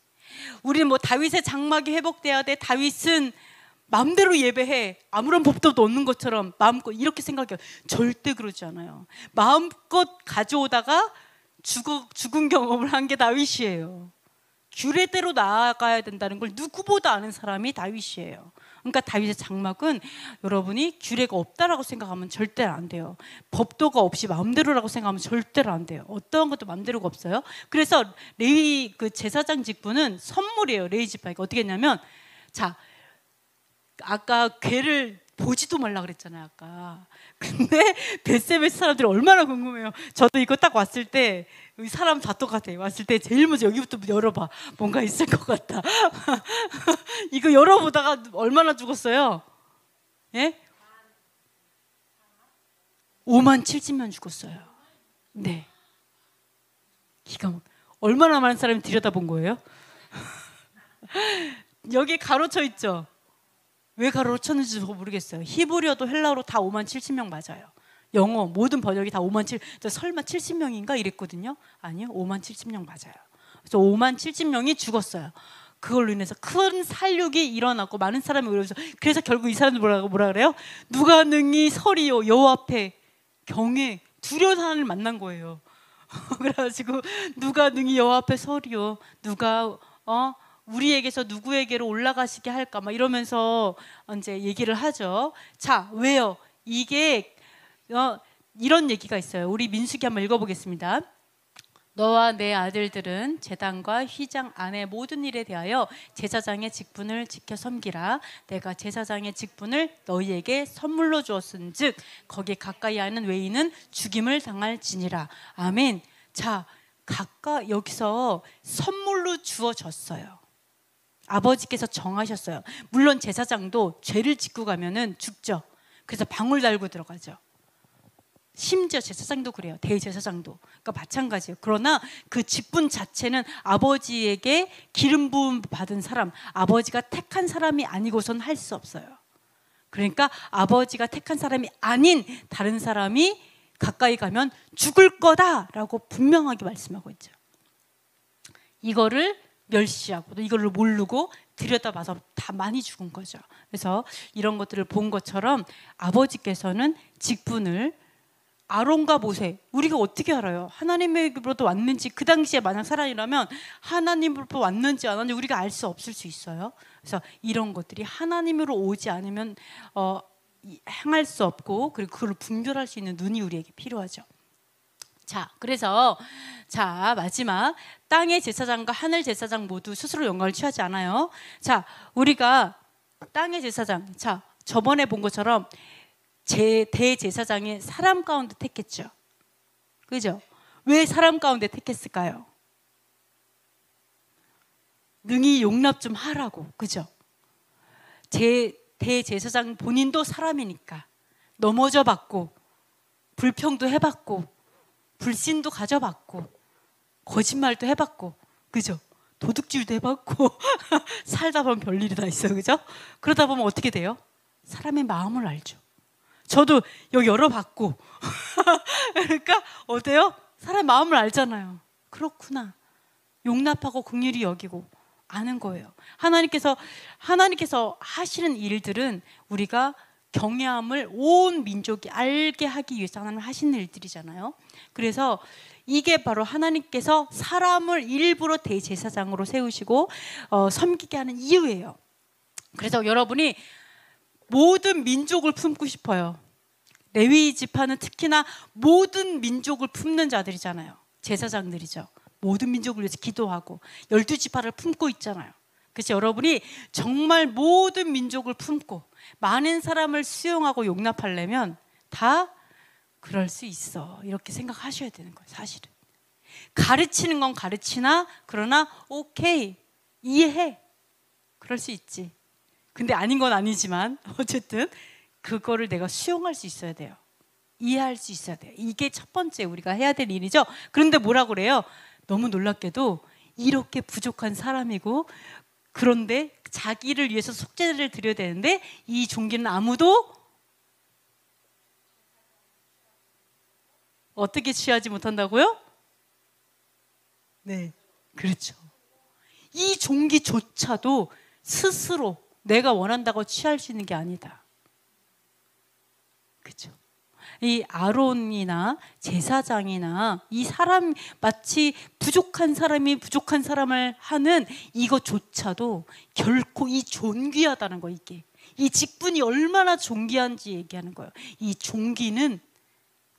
우리는 뭐 다윗의 장막이 회복돼야 돼, 다윗은 마음대로 예배해, 아무런 법도 없는 것처럼 마음껏 이렇게 생각해요. 절대 그러지 않아요. 마음껏 가져오다가 죽은 경험을 한 게 다윗이에요. 규례대로 나아가야 된다는 걸 누구보다 아는 사람이 다윗이에요. 그러니까 다윗의 장막은 여러분이 규례가 없다라고 생각하면 절대 안 돼요. 법도가 없이 마음대로라고 생각하면 절대로 안 돼요. 어떠한 것도 마음대로가 없어요. 그래서 레위 그 제사장 직분은 선물이에요. 레위 지파에게 어떻게 했냐면, 자, 아까 궤를 보지도 말라 그랬잖아요, 아까. 근데 벳세메 사람들이 얼마나 궁금해요. 저도 이거 딱 왔을 때 사람 다 똑같아요. 왔을 때 제일 먼저 여기부터 열어봐. 뭔가 있을 것 같다. 이거 열어보다가 얼마나 죽었어요? 예? 5만 7천명 죽었어요. 네. 얼마나 많은 사람이 들여다본 거예요? 여기에 가로쳐 있죠. 왜 가로쳤는지 모르겠어요. 히브리어도 헬라어로 다 5만 7천명 맞아요. 영어 모든 번역이 다 5만 7, 설마 70명인가 이랬거든요. 아니요, 5만 7천명 맞아요. 그래서 5만 7천명이 죽었어요. 그걸로 인해서 큰 살육이 일어났고 많은 사람이 그래서 결국 이 사람들 뭐라 그래요? 누가 능히 서리요 여호와 앞에 경외 두려운 하나님을 만난 거예요. 그래가지고 누가 능히 여호와 앞에 서리요, 누가 우리에게서 누구에게로 올라가시게 할까 막 이러면서 이제 얘기를 하죠. 자, 왜요? 이게 이런 얘기가 있어요. 우리 민수기 한번 읽어보겠습니다. 너와 내 아들들은 제단과 휘장 안의 모든 일에 대하여 제사장의 직분을 지켜 섬기라. 내가 제사장의 직분을 너희에게 선물로 주었은즉 거기에 가까이 하는 외인은 죽임을 당할지니라. 아멘. 자, 여기서 선물로 주어졌어요. 아버지께서 정하셨어요. 물론 제사장도 죄를 짓고 가면은 죽죠. 그래서 방울 달고 들어가죠. 심지어 제사장도 그래요. 대제사장도. 그러니까 마찬가지예요. 그러나 그 직분 자체는 아버지에게 기름 부음 받은 사람, 아버지가 택한 사람이 아니고선 할 수 없어요. 그러니까 아버지가 택한 사람이 아닌 다른 사람이 가까이 가면 죽을 거다라고 분명하게 말씀하고 있죠. 이거를 멸시하고 또 이거를 모르고 들여다봐서 다 많이 죽은 거죠. 그래서 이런 것들을 본 것처럼 아버지께서는 직분을 아론과 모세, 우리가 어떻게 알아요? 하나님으로부터 왔는지, 그 당시에 만약 사람이라면 하나님으로부터 왔는지 안 왔는지 우리가 알 수 없을 수 있어요. 그래서 이런 것들이 하나님으로 오지 않으면 행할 수 없고, 그리고 그걸 분별할 수 있는 눈이 우리에게 필요하죠. 자, 그래서 자, 마지막 땅의 제사장과 하늘 제사장 모두 스스로 영광을 취하지 않아요. 자, 우리가 땅의 제사장, 자, 저번에 본 것처럼 대제사장이 사람 가운데 택했죠. 그죠? 왜 사람 가운데 택했을까요? 능히 용납 좀 하라고. 그죠? 대제사장 본인도 사람이니까 넘어져 봤고, 불평도 해봤고, 불신도 가져봤고, 거짓말도 해봤고, 그죠? 도둑질도 해봤고 살다 보면 별일이 다 있어요. 그죠? 그러다 보면 어떻게 돼요? 사람의 마음을 알죠. 저도 여기 열어봤고 그러니까 어때요? 사람의 마음을 알잖아요. 그렇구나. 용납하고 긍휼히 여기고 아는 거예요. 하나님께서 하시는 일들은 우리가 경외함을 온 민족이 알게 하기 위해서 하나님 하시는 일들이잖아요. 그래서 이게 바로 하나님께서 사람을 일부러 대제사장으로 세우시고 섬기게 하는 이유예요. 그래서 여러분이 모든 민족을 품고 싶어요. 레위 지파는 특히나 모든 민족을 품는 자들이잖아요. 제사장들이죠. 모든 민족을 위해서 기도하고 12지파를 품고 있잖아요. 그래서 여러분이 정말 모든 민족을 품고 많은 사람을 수용하고 용납하려면 다 그럴 수 있어, 이렇게 생각하셔야 되는 거예요. 사실은 가르치는 건 가르치나, 그러나 오케이, 이해해, 그럴 수 있지. 근데 아닌 건 아니지만 어쨌든 그거를 내가 수용할 수 있어야 돼요. 이해할 수 있어야 돼요. 이게 첫 번째 우리가 해야 될 일이죠. 그런데 뭐라 그래요? 너무 놀랍게도 이렇게 부족한 사람이고, 그런데 자기를 위해서 속죄를 드려야 되는데 이 종기는 아무도 어떻게 취하지 못한다고요? 네, 그렇죠. 이 종기조차도 스스로 내가 원한다고 취할 수 있는 게 아니다. 그렇죠. 이 아론이나 제사장이나 이 사람, 마치 부족한 사람이 부족한 사람을 하는 이것조차도 결코 이 존귀하다는 거, 이게 이 직분이 얼마나 존귀한지 얘기하는 거예요. 이 종기는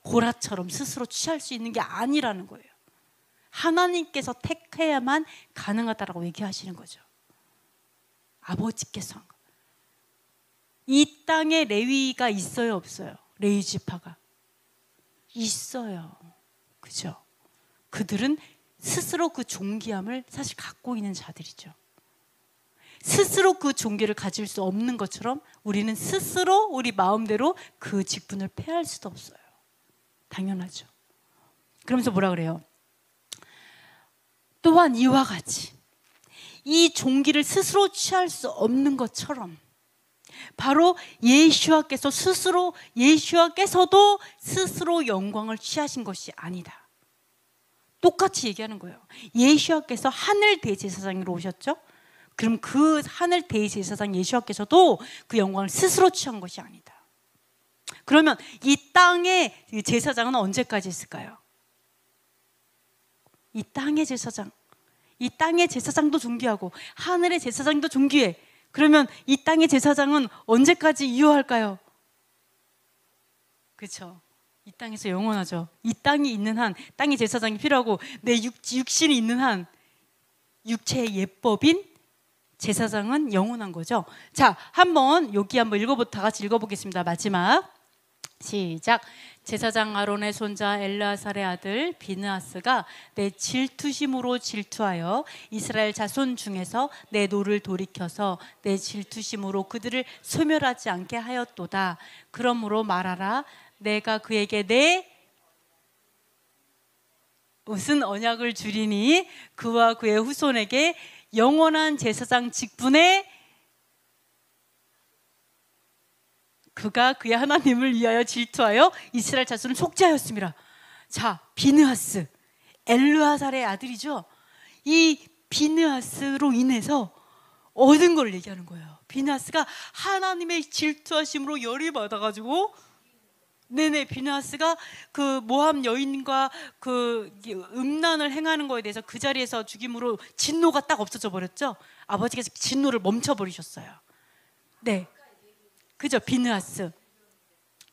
고라처럼 스스로 취할 수 있는 게 아니라는 거예요. 하나님께서 택해야만 가능하다라고 얘기하시는 거죠. 아버지께서 한 거. 이 땅에 레위가 있어요, 없어요? 레위 지파가 있어요. 그죠? 그들은 스스로 그 존귀함을 사실 갖고 있는 자들이죠. 스스로 그 존귀를 가질 수 없는 것처럼 우리는 스스로 우리 마음대로 그 직분을 폐할 수도 없어요. 당연하죠. 그러면서 뭐라 그래요? 또한 이와 같이 이 종기를 스스로 취할 수 없는 것처럼 바로 예수와께서도 스스로 영광을 취하신 것이 아니다. 똑같이 얘기하는 거예요. 예수와께서 하늘 대제사장으로 오셨죠? 그럼 그 하늘 대제사장 예수와께서도 그 영광을 스스로 취한 것이 아니다. 그러면 이 땅의 제사장은 언제까지 있을까요? 이 땅의 제사장도 존귀하고 하늘의 제사장도 존귀해. 그러면 이 땅의 제사장은 언제까지 유효할까요? 그렇죠. 이 땅에서 영원하죠. 이 땅이 있는 한, 땅의 제사장이 필요하고 내 육신이 있는 한 육체의 예법인 제사장은 영원한 거죠. 자, 한번 여기 한번 다 같이 읽어보겠습니다. 마지막 시작. 제사장 아론의 손자 엘르아살의 아들 비느하스가 내 질투심으로 질투하여 이스라엘 자손 중에서 내 노를 돌이켜서 내 질투심으로 그들을 소멸하지 않게 하였도다. 그러므로 말하라. 내가 그에게 내 무슨 언약을 주리니 그와 그의 후손에게 영원한 제사장 직분에 그가 그의 하나님을 위하여 질투하여 이스라엘 자손을 속죄하였습니다. 자, 비느하스, 엘르아살의 아들이죠. 이 비느하스로 인해서 얻은 걸 얘기하는 거예요. 비느하스가 하나님의 질투하심으로 열이 받아가지고, 네네, 비느하스가 그 모함 여인과 그 음란을 행하는 거에 대해서 그 자리에서 죽임으로 진노가 딱 없어져 버렸죠. 아버지께서 진노를 멈춰 버리셨어요. 네, 그죠, 비느하스.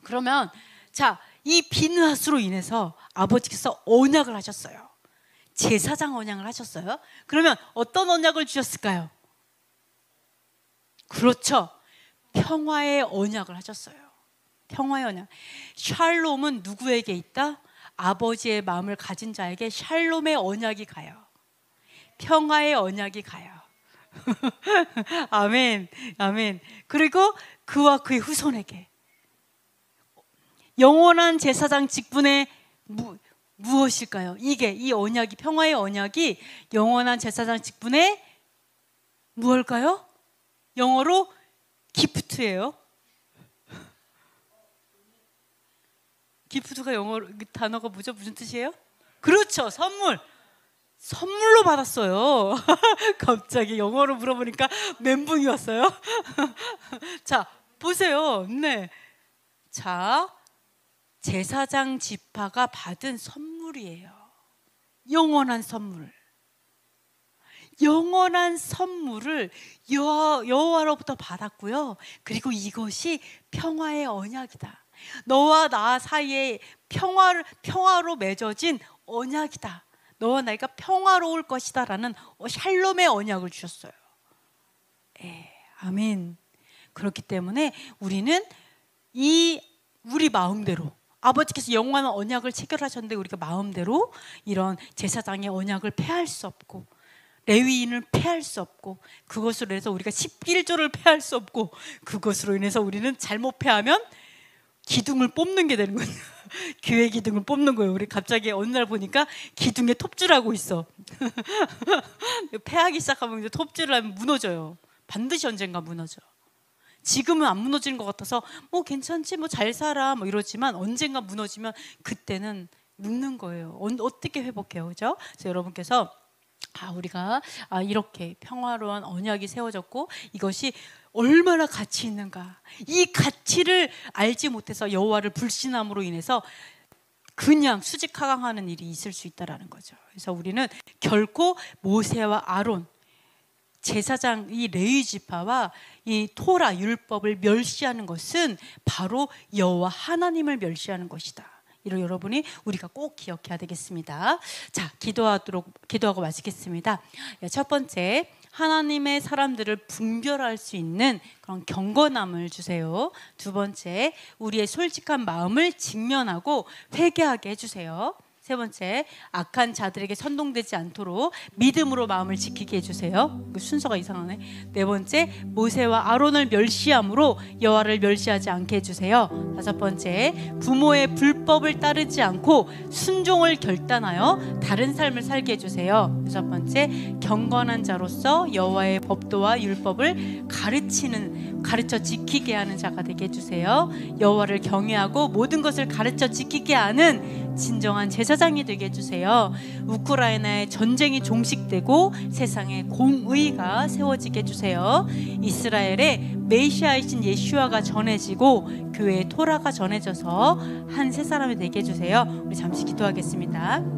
그러면 자, 이 비느하스로 인해서 아버지께서 언약을 하셨어요. 제사장 언약을 하셨어요. 그러면 어떤 언약을 주셨을까요? 그렇죠, 평화의 언약을 하셨어요. 평화의 언약. 샬롬은 누구에게 있다? 아버지의 마음을 가진 자에게 샬롬의 언약이 가요. 평화의 언약이 가요. 아멘, 아멘. 그리고 그와 그의 후손에게 영원한 제사장 직분의 무엇일까요? 이 언약이, 평화의 언약이 영원한 제사장 직분의 무엇일까요? 영어로 기프트예요. 기프트가 영어로 단어가 뭐죠? 무슨 뜻이에요? 그렇죠, 선물. 선물로 받았어요. 갑자기 영어로 물어보니까 멘붕이 왔어요. 자, 보세요. 네. 자, 제사장 지파가 받은 선물이에요. 영원한 선물. 영원한 선물을 여호와로부터 받았고요. 그리고 이것이 평화의 언약이다. 너와 나 사이에 평화로 맺어진 언약이다. 너와 나이가 평화로울 것이다 라는 샬롬의 언약을 주셨어요. 아멘. 그렇기 때문에 우리는 우리 마음대로, 아버지께서 영원한 언약을 체결하셨는데 우리가 마음대로 이런 제사장의 언약을 폐할 수 없고, 레위인을 폐할 수 없고, 그것으로 인해서 우리가 11조를 폐할 수 없고, 그것으로 인해서 우리는 잘못 폐하면 기둥을 뽑는 게 되는 거예요. 교회 기둥을 뽑는 거예요. 우리 갑자기 어느 날 보니까 기둥에 톱질하고 있어. 폐하기 시작하면 이제 톱질을 하면 무너져요. 반드시 언젠가 무너져. 지금은 안 무너지는 것 같아서 뭐 괜찮지, 뭐 잘 살아, 뭐 이러지만 언젠가 무너지면 그때는 묻는 거예요. 어떻게 회복해요, 그죠? 그래서 여러분께서 우리가 이렇게 평화로운 언약이 세워졌고 이것이 얼마나 가치 있는가, 이 가치를 알지 못해서 여호와를 불신함으로 인해서 그냥 수직하강하는 일이 있을 수 있다라는 거죠. 그래서 우리는 결코 모세와 아론, 제사장 이 레위 지파와 이 토라 율법을 멸시하는 것은 바로 여호와 하나님을 멸시하는 것이다. 이를 여러분이 우리가 꼭 기억해야 되겠습니다. 자, 기도하고 마치겠습니다. 첫 번째, 하나님의 사람들을 분별할 수 있는 그런 경건함을 주세요. 두 번째, 우리의 솔직한 마음을 직면하고 회개하게 해주세요. 세 번째, 악한 자들에게 선동되지 않도록 믿음으로 마음을 지키게 해주세요. 순서가 이상하네. 네 번째, 모세와 아론을 멸시함으로 여호와를 멸시하지 않게 해주세요. 다섯 번째, 부모의 불법을 따르지 않고 순종을 결단하여 다른 삶을 살게 해주세요. 여섯 번째, 경건한 자로서 여호와의 법도와 율법을 가르쳐 지키게 하는 자가 되게 해주세요. 여호와를 경외하고 모든 것을 가르쳐 지키게 하는 진정한 제사장이 되게 해주세요. 우크라이나의 전쟁이 종식되고 세상에 공의가 세워지게 해주세요. 이스라엘에 메시아이신 예슈아가 전해지고 교회의 토라가 전해져서 한 새 사람이 되게 해주세요. 우리 잠시 기도하겠습니다.